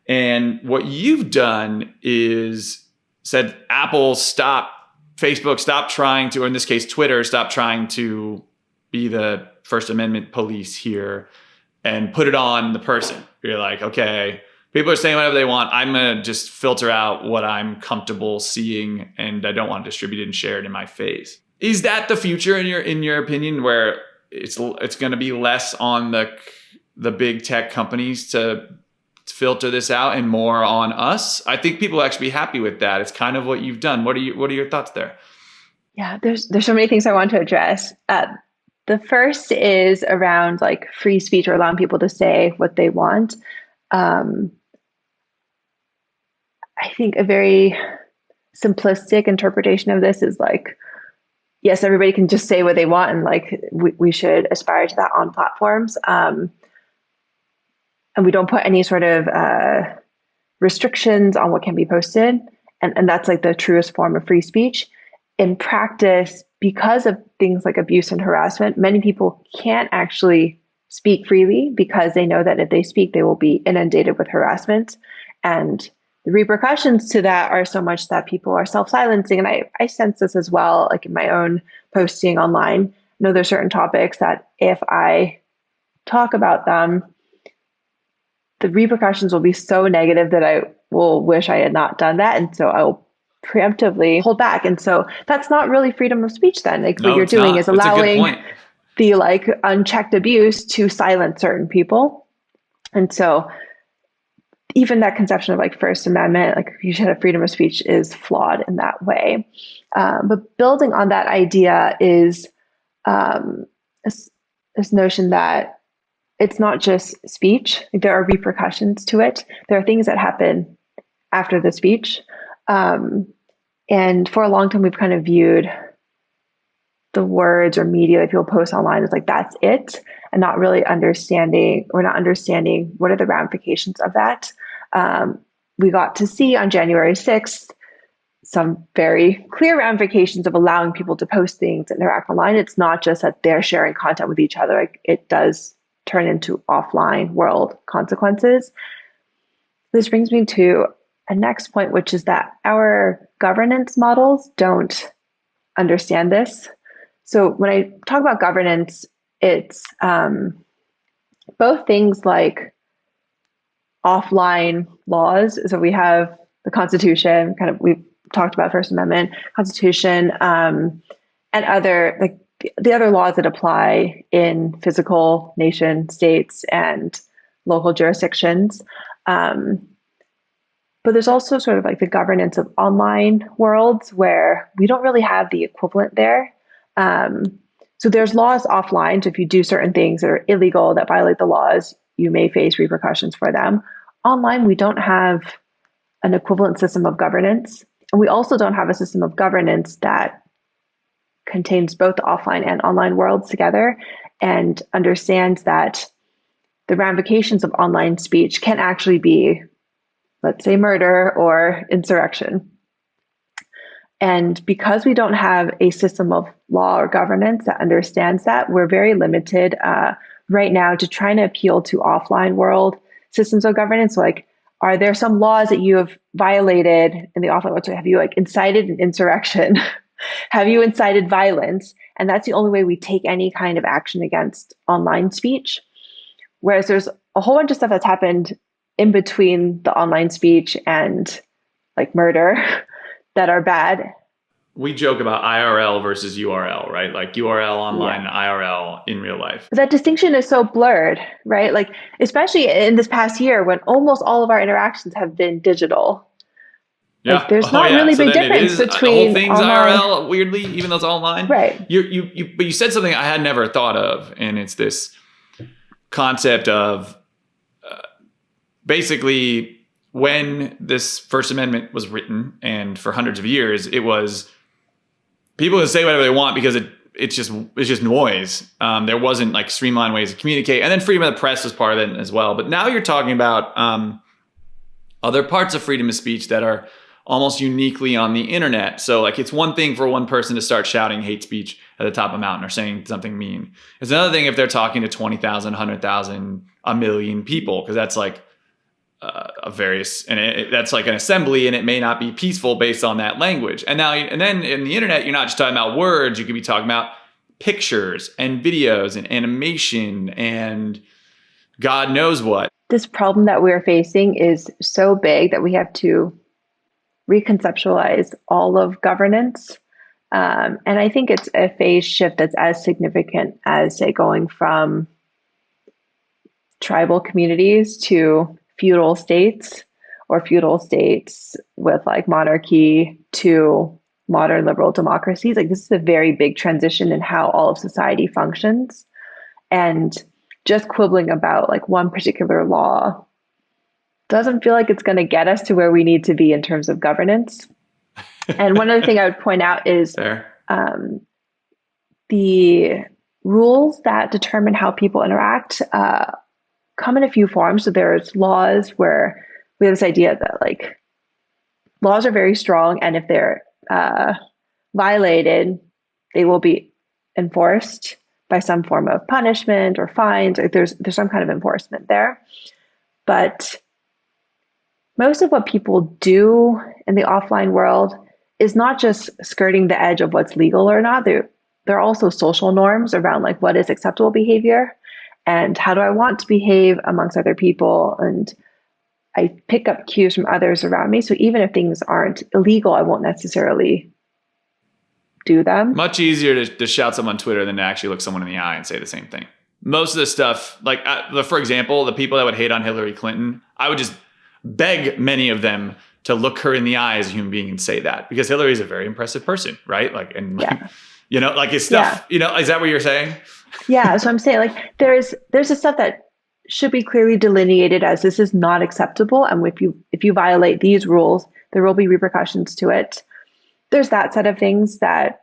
And what you've done is said, Apple, stop, Facebook, stop trying to, or in this case, Twitter, stop trying to be the First Amendment police here and put it on the person. You're like, okay, people are saying whatever they want. I'm going to just filter out what I'm comfortable seeing, and I don't want to distribute it and share it in my face. Is that the future in your opinion, where it's going to be less on the big tech companies to filter this out and more on us? I think people will actually be happy with that. It's kind of what you've done. What are your thoughts there? Yeah, there's so many things I want to address. The first is around like free speech, or allowing people to say what they want. I think a very simplistic interpretation of this is like, yes, everybody can just say what they want, and like we should aspire to that on platforms. And we don't put any sort of restrictions on what can be posted. And that's like the truest form of free speech. In practice, because of things like abuse and harassment, many people can't actually speak freely because they know that if they speak, they will be inundated with harassment. And the repercussions to that are so much that people are self-silencing. And I sense this as well, like in my own posting online. I know there's certain topics that if I talk about them, the repercussions will be so negative that I will wish I had not done that. And so I'll preemptively hold back. And so that's not really freedom of speech then. Like, what you're doing is allowing the like unchecked abuse to silence certain people. And so even that conception of like First Amendment, like you should have freedom of speech, is flawed in that way. But building on that idea is this notion that it's not just speech. There are repercussions to it. There are things that happen after the speech. And for a long time, we've kind of viewed the words or media that people post online as like, that's it, and not really understanding, or not understanding what are the ramifications of that. We got to see on January 6th some very clear ramifications of allowing people to post things and interact online. It's not just that they're sharing content with each other. Like, it does turn into offline world consequences. This brings me to a next point, which is that our governance models don't understand this. So when I talk about governance, it's both things like offline laws. So we have the Constitution, kind of, we've talked about First Amendment, Constitution, and other, like the other laws that apply in physical nation states and local jurisdictions. But there's also sort of like the governance of online worlds where we don't really have the equivalent there. So there's laws offline. So if you do certain things that are illegal, that violate the laws, you may face repercussions for them. Online, we don't have an equivalent system of governance. And we also don't have a system of governance that contains both the offline and online worlds together, and understands that the ramifications of online speech can actually be, let's say, murder or insurrection. And because we don't have a system of law or governance that understands that, we're very limited right now to trying to appeal to offline world systems of governance. Like, are there some laws that you have violated in the offline world? So have you like incited an insurrection? Have you incited violence? And that's the only way we take any kind of action against online speech. Whereas there's a whole bunch of stuff that's happened in between the online speech and like murder that are bad. we joke about IRL versus URL, right? Like URL online, Yeah. IRL in real life. But that distinction is so blurred, right? Like, especially in this past year when almost all of our interactions have been digital. Like, Yeah. there's Oh, not yeah. really So big then it difference is the whole between thing's online. IRL. Weirdly, even though it's online. Right. But you said something I had never thought of, and it's this concept of basically when this First Amendment was written, and for hundreds of years, it was people can say whatever they want because it's just noise. There wasn't like streamlined ways to communicate, and then freedom of the press was part of it as well. But now you're talking about other parts of freedom of speech that are almost uniquely on the internet. So like it's one thing for one person to start shouting hate speech at the top of a mountain or saying something mean. It's another thing if they're talking to 20,000, 100,000, a million people, because that's like that's like an assembly, and it may not be peaceful based on that language. And then in the internet, you're not just talking about words. You could be talking about pictures and videos and animation and God knows what. This problem that we're facing is so big that we have to reconceptualize all of governance. And I think it's a phase shift that's as significant as, say, going from tribal communities to feudal states, or feudal states with like monarchy to modern liberal democracies. Like, this is a very big transition in how all of society functions. And just quibbling about like one particular law doesn't feel like it's going to get us to where we need to be in terms of governance. And one other thing I would point out is the rules that determine how people interact come in a few forms. So there's laws where we have this idea that like laws are very strong, and if they're violated, they will be enforced by some form of punishment or fines, or there's some kind of enforcement there. But most of what people do in the offline world is not just skirting the edge of what's legal or not. There are also social norms around like what is acceptable behavior and how do I want to behave amongst other people. And I pick up cues from others around me. So even if things aren't illegal, I won't necessarily do them. Much easier to shout someone on Twitter than to actually look someone in the eye and say the same thing. Most of the stuff, like for example, the people that would hate on Hillary Clinton, I would just beg many of them to look her in the eye as a human being and say that, because Hillary is a very impressive person, right? Like, and Yeah. you know, like his stuff, you know, is that what you're saying? Yeah. So I'm saying like there's the stuff that should be clearly delineated as this is not acceptable. And if you violate these rules, there will be repercussions to it. There's that set of things that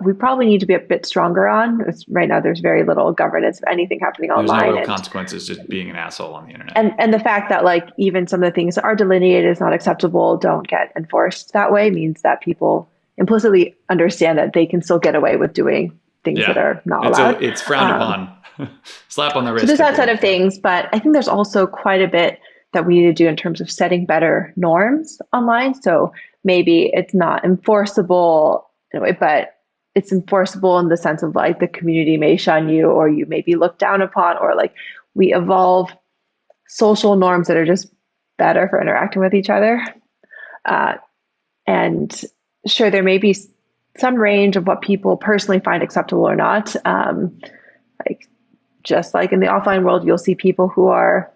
we probably need to be a bit stronger on. Right now, there's very little governance of anything happening There's online. no real consequences, just being an asshole on the internet. And the fact that like even some of the things that are delineated as not acceptable don't get enforced that way means that people implicitly understand that they can still get away with doing things that are not allowed. It's frowned upon. Slap on the wrist. So there's that set of things, but I think there's also quite a bit that we need to do in terms of setting better norms online. So maybe it's not enforceable in a way, but it's enforceable in the sense of like the community may shun you, or you may be looked down upon, or like we evolve social norms that are just better for interacting with each other. And sure, there may be some range of what people personally find acceptable or not. Like just like in the offline world, you'll see people who are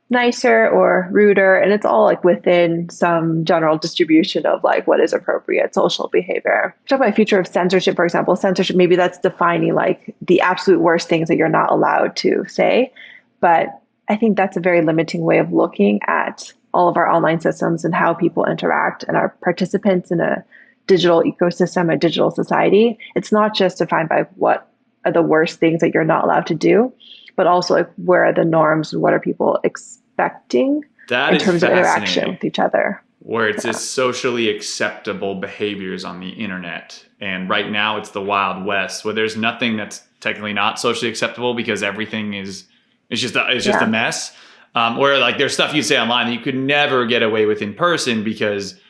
nicer or ruder, and it's all like within some general distribution of like what is appropriate social behavior. Talk about Future of Censorship, for example. Censorship, maybe that's defining like the absolute worst things that you're not allowed to say, but I think that's a very limiting way of looking at all of our online systems and how people interact and are participants in a digital ecosystem, a digital society. It's not just defined by what are the worst things that you're not allowed to do, but also like where are the norms and what are people expecting in terms of interaction with each other. Where it's just socially acceptable behaviors on the internet. And right now it's the Wild West, where there's nothing that's technically not socially acceptable because everything is just a mess. Where like there's stuff you say online that you could never get away with in person because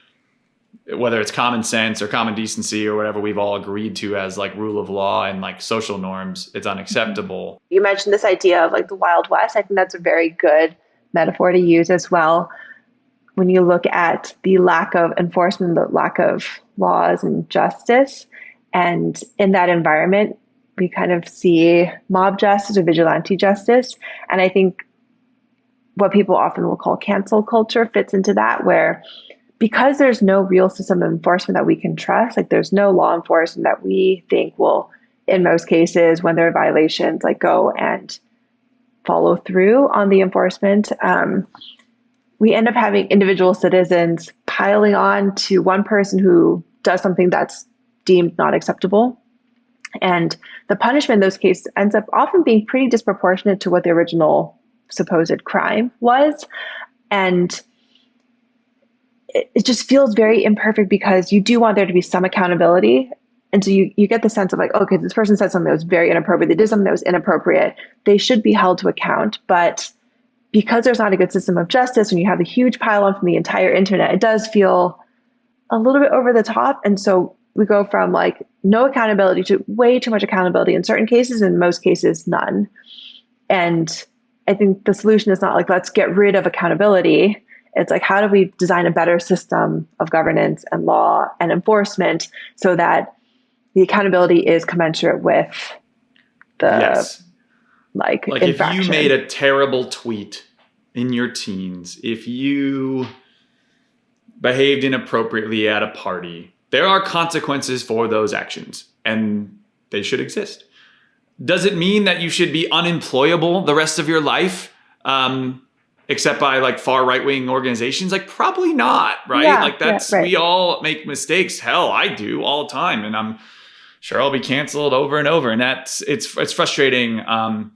whether it's common sense or common decency or whatever we've all agreed to as like rule of law and like social norms, it's unacceptable. You mentioned this idea of like the Wild West. I think that's a very good metaphor to use as well. when you look at the lack of enforcement, the lack of laws and justice, and in that environment, we kind of see mob justice or vigilante justice. And I think what people often will call cancel culture fits into that, where because there's no real system of enforcement that we can trust, like there's no law enforcement that we think will, in most cases, when there are violations, like go and follow through on the enforcement. We end up having individual citizens piling on to one person who does something that's deemed not acceptable. And the punishment in those cases ends up often being pretty disproportionate to what the original supposed crime was. And it just feels very imperfect because you do want there to be some accountability. And so you get the sense of like, okay, this person said something that was very inappropriate. They did something that was inappropriate. They should be held to account. But because there's not a good system of justice, when you have a huge pile on from the entire internet, it does feel a little bit over the top. And so we go from like no accountability to way too much accountability in certain cases, in most cases, none. And I think the solution is not like, let's get rid of accountability. It's like, how do we design a better system of governance and law and enforcement so that the accountability is commensurate with the Yes. like infraction. If you made a terrible tweet in your teens, if you behaved inappropriately at a party, there are consequences for those actions, and they should exist. Does it mean that you should be unemployable the rest of your life, except by like far right-wing organizations? Like probably not, right? Yeah, like that's, right. We all make mistakes. Hell, I do all the time. And I'm sure I'll be canceled over and over. And it's frustrating. And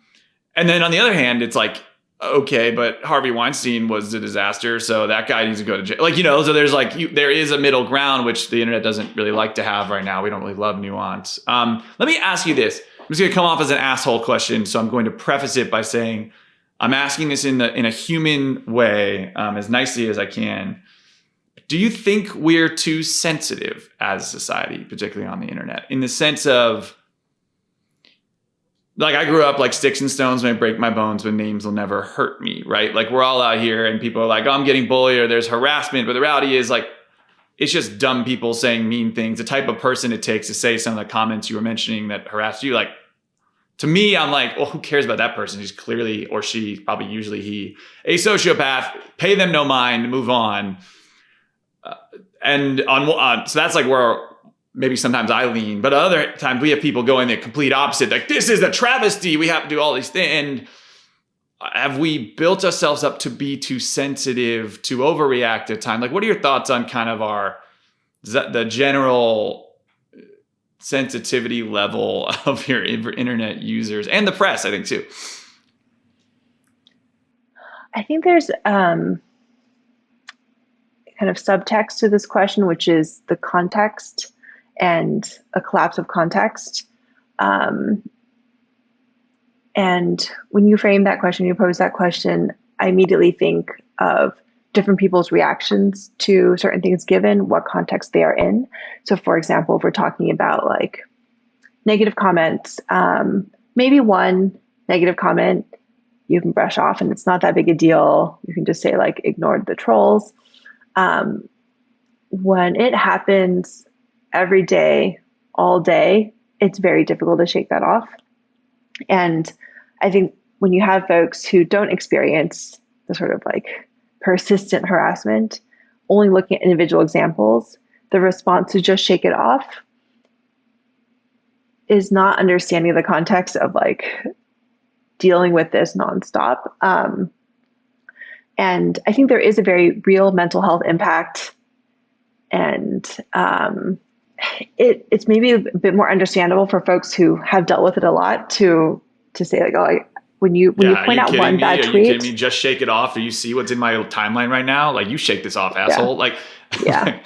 then on the other hand, it's like, okay, but Harvey Weinstein was a disaster, so that guy needs to go to jail. Like, so there's like, there is a middle ground, which the internet doesn't really like to have right now. We don't really love nuance. Let me ask you this. I'm just going to come off as an asshole question, so I'm going to preface it by saying I'm asking this in a human way, as nicely as I can. Do you think we're too sensitive as a society, particularly on the internet, in the sense of, like, I grew up like sticks and stones may break my bones, but names will never hurt me, right? Like we're all out here and people are like, oh, I'm getting bullied or there's harassment. But the reality is like, it's just dumb people saying mean things. The type of person it takes to say some of the comments you were mentioning that harassed you. Like, to me, I'm like, well, who cares about that person? He's clearly, or she, probably usually he, a sociopath. Pay them no mind, move on. So that's like where maybe sometimes I lean, but other times we have people going the complete opposite. Like, this is a travesty. We have to do all these things. And have we built ourselves up to be too sensitive, to overreact at time? Like, what are your thoughts on kind of the general sensitivity level of your internet users and the press, I think, too? I think there's kind of subtext to this question, which is the context and a collapse of context. And when you frame that question, you pose that question, I immediately think of different people's reactions to certain things given what context they are in. So for example, if we're talking about like negative comments, maybe one negative comment you can brush off and it's not that big a deal. You can just say like, ignored the trolls. When it happens every day, all day, it's very difficult to shake that off. And I think when you have folks who don't experience the sort of like persistent harassment, only looking at individual examples, the response to just shake it off is not understanding the context of like dealing with this nonstop. And I think there is a very real mental health impact. And it's maybe a bit more understandable for folks who have dealt with it a lot to say like, oh, when you point out one bad tweet, are you kidding me? Just shake it off. Do you see what's in my timeline right now? Like, you shake this off, asshole. Yeah. Yeah.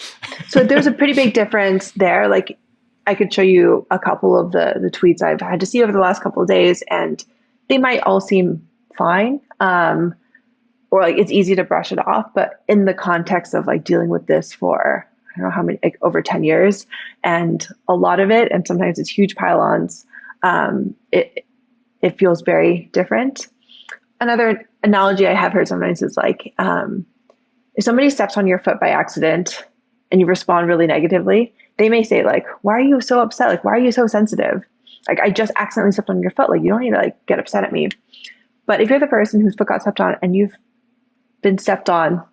So there's a pretty big difference there. Like, I could show you a couple of the tweets I've had to see over the last couple of days, and they might all seem fine. Or like it's easy to brush it off, but in the context of like dealing with this for, I don't know how many, like over 10 years, and a lot of it, and sometimes it's huge pile-ons, it feels very different. Another analogy I have heard sometimes is like, if somebody steps on your foot by accident and you respond really negatively, they may say like, why are you so upset? Like, why are you so sensitive? Like, I just accidentally stepped on your foot. Like, you don't need to like get upset at me. But if you're the person whose foot got stepped on and you've been stepped on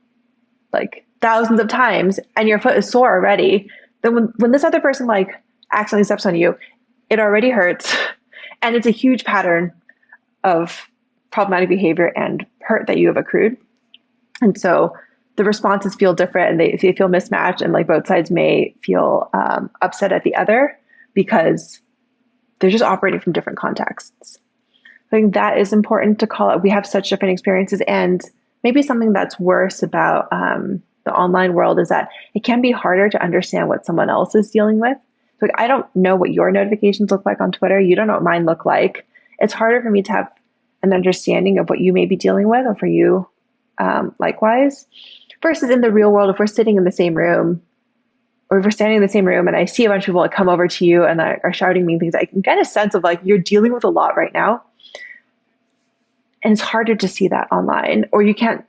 like thousands of times and your foot is sore already, then when this other person like accidentally steps on you, it already hurts. And it's a huge pattern of problematic behavior and hurt that you have accrued. And so the responses feel different and they feel mismatched, and like both sides may feel upset at the other because they're just operating from different contexts. I think that is important to call out. We have such different experiences, and maybe something that's worse about the online world is that it can be harder to understand what someone else is dealing with. So, like, I don't know what your notifications look like on Twitter. You don't know what mine look like. It's harder for me to have an understanding of what you may be dealing with, or for you likewise. Versus in the real world, if we're sitting in the same room, or if we're standing in the same room and I see a bunch of people like come over to you and are shouting mean things, I can get a sense of like you're dealing with a lot right now. And it's harder to see that online, or you can't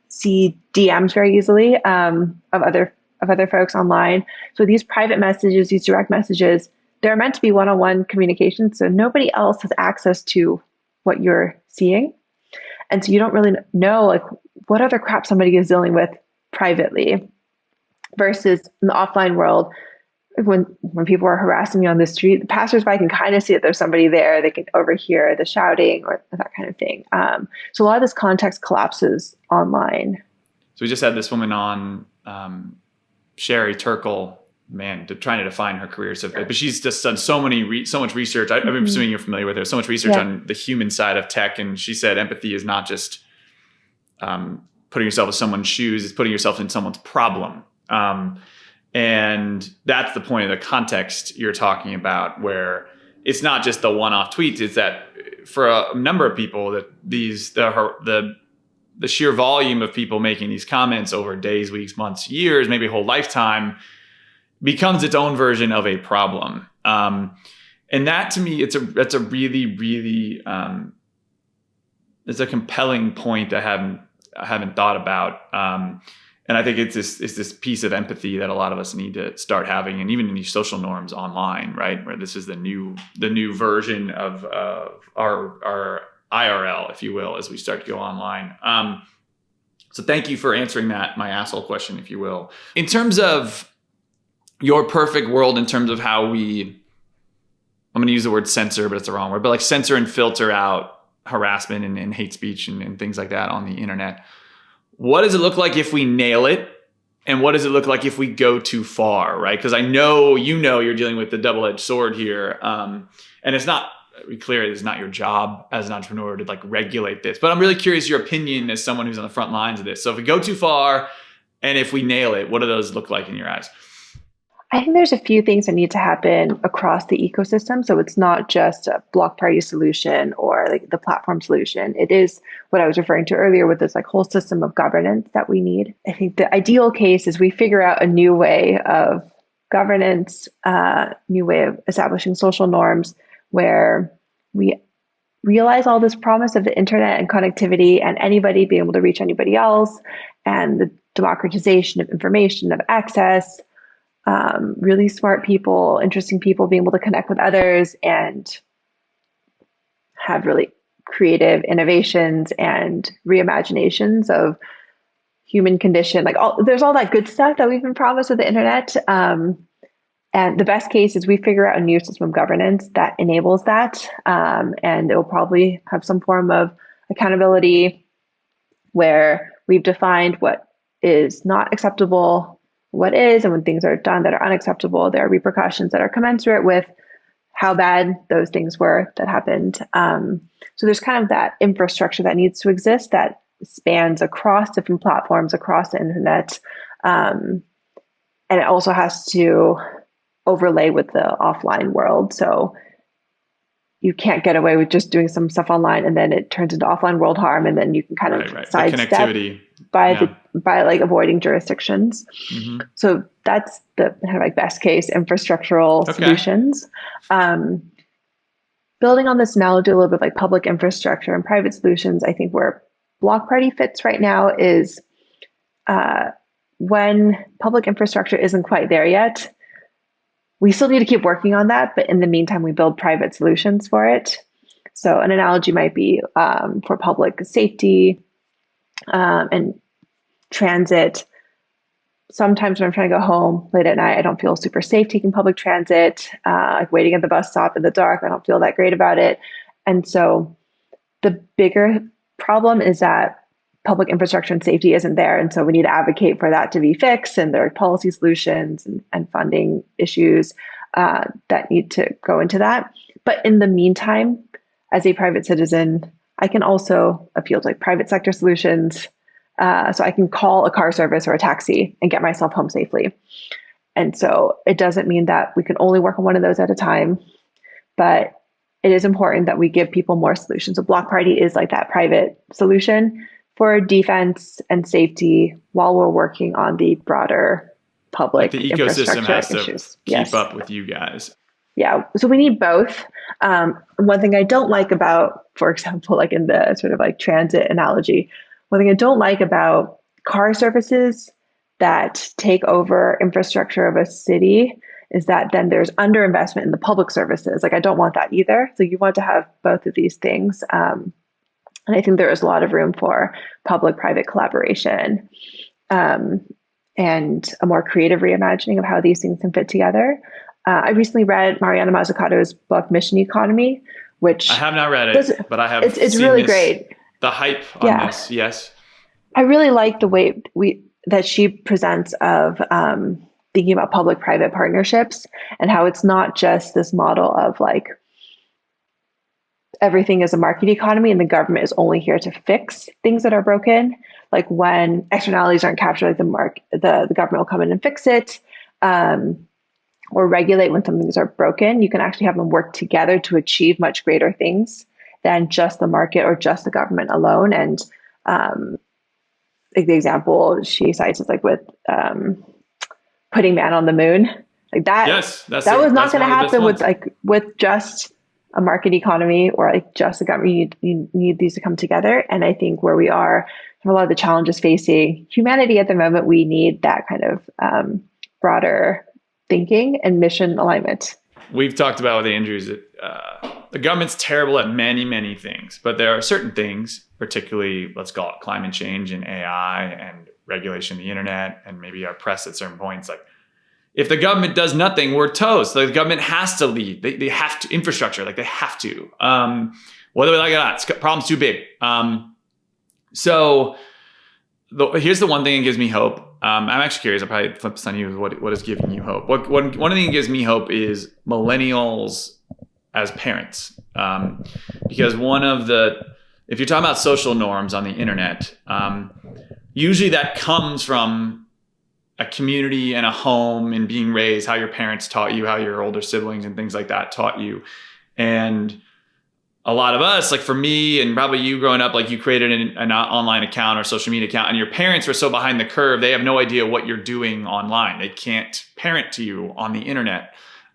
see DMs very easily of other folks online. So these private messages, these direct messages, they're meant to be one-on-one communication. So nobody else has access to what you're seeing. And so you don't really know like what other crap somebody is dealing with privately, versus in the offline world, when people are harassing me on the street, the passersby can kind of see that there's somebody there. They can overhear the shouting or that kind of thing. So a lot of this context collapses online. So we just had this woman on, Sherry Turkle, man, trying to define her career. So, but she's just done so much research. I'm assuming you're familiar with her. So much research on the human side of tech, and she said empathy is not just putting yourself in someone's shoes; it's putting yourself in someone's problem. And that's the point of the context you're talking about, where it's not just the one-off tweets. It's that for a number of people, that the sheer volume of people making these comments over days, weeks, months, years, maybe a whole lifetime, becomes its own version of a problem. And that, to me, that's a really, really it's a compelling point I haven't thought about. And I think it's this piece of empathy that a lot of us need to start having, and even in these social norms online, right, where this is the new version of our IRL, if you will, as we start to go online. So thank you for answering my asshole question, if you will. In terms of your perfect world, in terms of how I'm going to use the word censor, but it's the wrong word, but like censor and filter out harassment and hate speech and things like that on the internet. What does it look like if we nail it? And what does it look like if we go too far, right? Because I know you're dealing with the double-edged sword here. And it's not, to be clear, it's not your job as an entrepreneur to like regulate this. But I'm really curious your opinion as someone who's on the front lines of this. So if we go too far and if we nail it, what do those look like in your eyes? I think there's a few things that need to happen across the ecosystem. So it's not just a block party solution or like the platform solution. It is what I was referring to earlier with this like whole system of governance that we need. I think the ideal case is we figure out a new way of governance, new way of establishing social norms, where we realize all this promise of the internet and connectivity and anybody being able to reach anybody else, and the democratization of information, of access, really smart people, interesting people being able to connect with others and have really creative innovations and reimaginations of human condition. Like there's all that good stuff that we've been promised with the internet. And the best case is we figure out a new system of governance that enables that. And it will probably have some form of accountability where we've defined what is not acceptable, what is, and when things are done that are unacceptable, there are repercussions that are commensurate with how bad those things were that happened. So there's kind of that infrastructure that needs to exist that spans across different platforms, across the internet. And it also has to overlay with the offline world. So you can't get away with just doing some stuff online and then it turns into offline world harm, and then you can kind of sidestep by like avoiding jurisdictions. Mm-hmm. So that's the kind of like best case infrastructural solutions. Building on this analogy a little bit, like public infrastructure and private solutions, I think where Block Party fits right now is when public infrastructure isn't quite there yet, we still need to keep working on that. But in the meantime, we build private solutions for it. So an analogy might be for public safety and transit. Sometimes when I'm trying to go home late at night, I don't feel super safe taking public transit, like waiting at the bus stop in the dark. I don't feel that great about it. And so the bigger problem is that public infrastructure and safety isn't there. And so we need to advocate for that to be fixed. And there are policy solutions and funding issues that need to go into that. But in the meantime, as a private citizen, I can also appeal to like private sector solutions. So I can call a car service or a taxi and get myself home safely. And so it doesn't mean that we can only work on one of those at a time, but it is important that we give people more solutions. A block party is like that private solution for defense and safety while we're working on the broader public the ecosystem has to issues. Keep up with you guys. Yeah, so we need both. One thing I don't like about, for example, like in the sort of like transit analogy, one thing I don't like about car services that take over infrastructure of a city is that then there's underinvestment in the public services. Like I don't want that either. So you want to have both of these things. And I think there is a lot of room for public-private collaboration and a more creative reimagining of how these things can fit together. I recently read Mariana Mazzucato's book, Mission Economy, which I have not read it, but I have it's seen really great. The hype on this, yes. I really like the way that she presents of thinking about public-private partnerships and how it's not just this model of like everything is a market economy and the government is only here to fix things that are broken. Like when externalities aren't captured, like the government will come in and fix it, or regulate when some things are broken. You can actually have them work together to achieve much greater things than just the market or just the government alone. And like the example she cites is like with putting man on the moon, like that. Yes, that was not going to happen with just a market economy or like just the government. You need these to come together. And I think where we are, a lot of the challenges facing humanity at the moment, we need that kind of broader thinking and mission alignment. We've talked about with Andrews that the government's terrible at many, many things, but there are certain things, particularly let's call it climate change and AI and regulation of the internet and maybe our press at certain points. Like if the government does nothing, we're toast. The government has to lead. They have to infrastructure, like they have to. Whether we like it or not, the problem's too big. So here's the one thing that gives me hope. I'm actually curious. I'll probably flip this on you. What is giving you hope? One of the things that gives me hope is millennials as parents. Because if you're talking about social norms on the internet, usually that comes from a community and a home and being raised, how your parents taught you, how your older siblings and things like that taught you. And a lot of us, like for me and probably you growing up, like you created an online account or social media account and your parents were so behind the curve, they have no idea what you're doing online. They can't parent to you on the internet.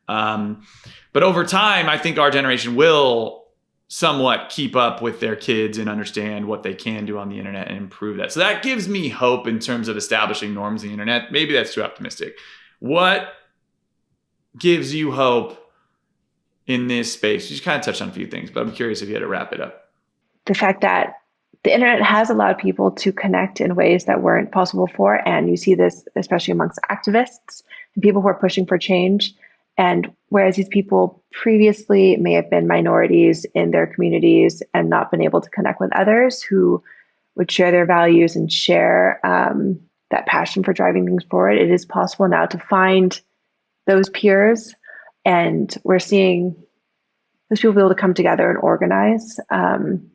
But over time, I think our generation will somewhat keep up with their kids and understand what they can do on the internet and improve that. So that gives me hope in terms of establishing norms on the internet. Maybe that's too optimistic. What gives you hope in this space? You just kind of touched on a few things, but I'm curious if you had to wrap it up. The fact that the internet has allowed people to connect in ways that weren't possible before. And you see this especially amongst activists and people who are pushing for change. And whereas these people previously may have been minorities in their communities and not been able to connect with others who would share their values and share that passion for driving things forward, it is possible now to find those peers. And we're seeing those people be able to come together and organize. And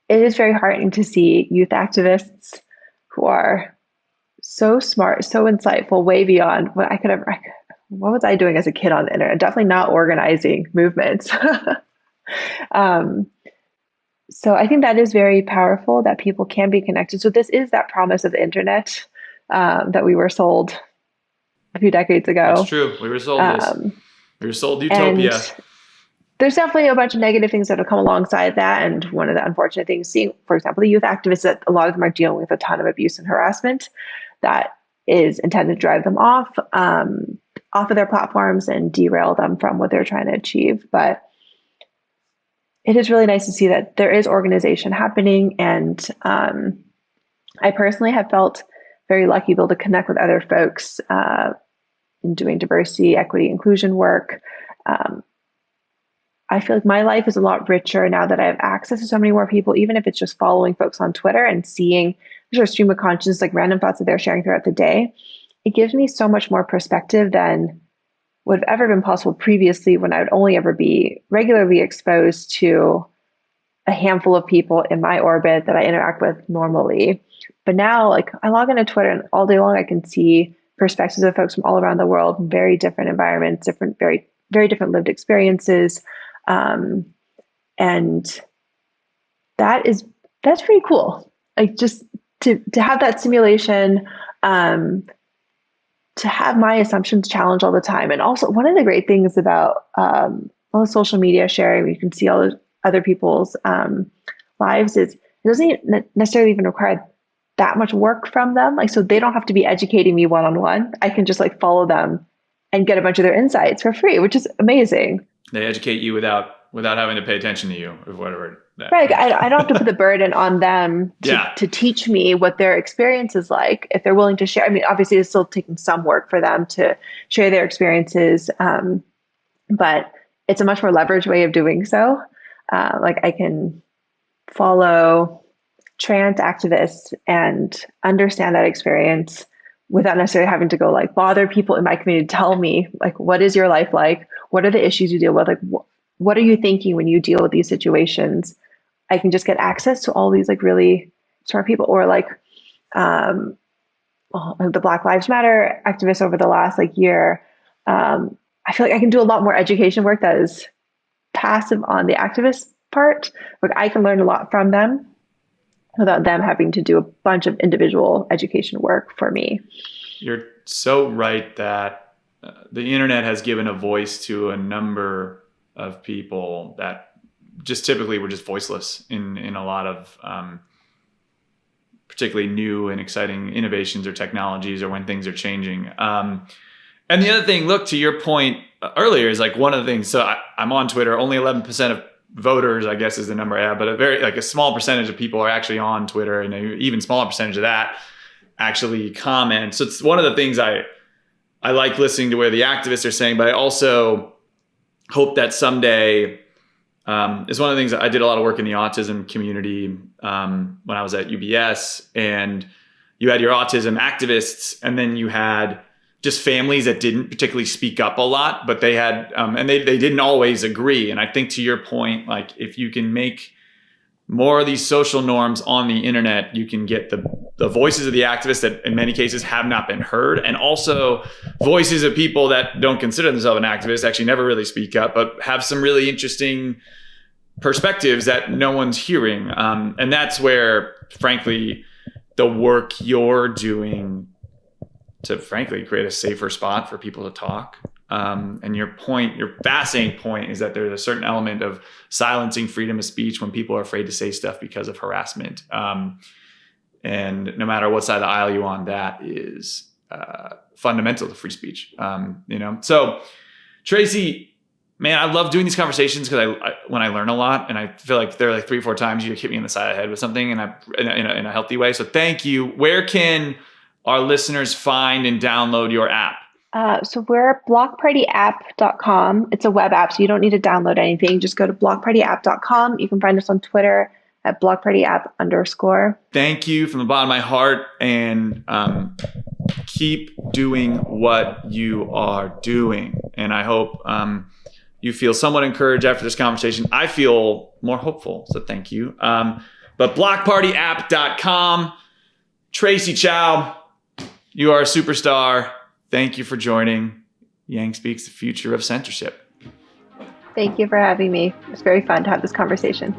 it is very heartening to see youth activists who are so smart, so insightful, way beyond what I could have. What was I doing as a kid on the internet? Definitely not organizing movements. So I think that is very powerful that people can be connected. So this is that promise of the internet that we were sold a few decades ago. That's true. We were sold this. We were sold utopia. there's definitely a bunch of negative things that have come alongside that. And one of the unfortunate things, seeing, for example, the youth activists, that a lot of them are dealing with a ton of abuse and harassment that is intended to drive them off of their platforms and derail them from what they're trying to achieve. But it is really nice to see that there is organization happening. And I personally have felt very lucky to be able to connect with other folks in doing diversity, equity, inclusion work. I feel like my life is a lot richer now that I have access to so many more people, even if it's just following folks on Twitter and seeing their stream of consciousness, like random thoughts that they're sharing throughout the day. It gives me so much more perspective than would have ever been possible previously, when I would only ever be regularly exposed to a handful of people in my orbit that I interact with normally. But now, like, I log into Twitter and all day long I can see perspectives of folks from all around the world, very different environments, very, very different lived experiences. And that's pretty cool. Like, just to have that simulation, to have my assumptions challenged all the time. And also, one of the great things about all the social media sharing, where you can see all the other people's lives, is it doesn't necessarily even require that much work from them. Like, so they don't have to be educating me one-on-one. I can just like follow them and get a bunch of their insights for free, which is amazing. They educate you without having to pay attention to you, or whatever. Right. I don't have to put the burden on them to teach me what their experience is like, if they're willing to share. I mean, obviously it's still taking some work for them to share their experiences. But it's a much more leveraged way of doing so. Like, I can follow trans activists and understand that experience without necessarily having to go like bother people in my community to tell me, like, what is your life like? What are the issues you deal with? Like, what are you thinking when you deal with these situations? I can just get access to all these like really smart people. Or like the Black Lives Matter activists over the last like year. I feel like I can do a lot more education work that is passive on the activist part. Like, I can learn a lot from them without them having to do a bunch of individual education work for me. You're so right that the internet has given a voice to a number of people that just typically were just voiceless in a lot of particularly new and exciting innovations or technologies, or when things are changing. And the other thing, look, to your point earlier, is like one of the things, so I'm on Twitter, only 11% of voters, I guess, is the number I have, but a small percentage of people are actually on Twitter, and an even smaller percentage of that actually comment. So it's one of the things I like listening to where the activists are saying, but I also hope that someday, is one of the things that I did a lot of work in the autism community when I was at UBS, and you had your autism activists, and then you had just families that didn't particularly speak up a lot, but they had, and they didn't always agree. And I think, to your point, like, if you can make more of these social norms on the internet, you can get the voices of the activists that in many cases have not been heard, and also voices of people that don't consider themselves an activist, actually never really speak up, but have some really interesting perspectives that no one's hearing. And that's where, frankly, the work you're doing to, frankly, create a safer spot for people to talk. And your fascinating point, is that there's a certain element of silencing freedom of speech when people are afraid to say stuff because of harassment. And no matter what side of the aisle you're on, that is fundamental to free speech. So Tracy, man, I love doing these conversations because when I learn a lot, and I feel like there are like 3 or 4 times you hit me in the side of the head with something, and in a healthy way. So thank you. Where can our listeners find and download your app? So we're at blockpartyapp.com. It's a web app, so you don't need to download anything. Just go to blockpartyapp.com. You can find us on Twitter at blockpartyapp_. Thank you from the bottom of my heart, and keep doing what you are doing. And I hope you feel somewhat encouraged after this conversation. I feel more hopeful, so thank you. But blockpartyapp.com. Tracy Chow, you are a superstar. Thank you for joining Yang Speaks, the Future of Censorship. Thank you for having me. It's very fun to have this conversation.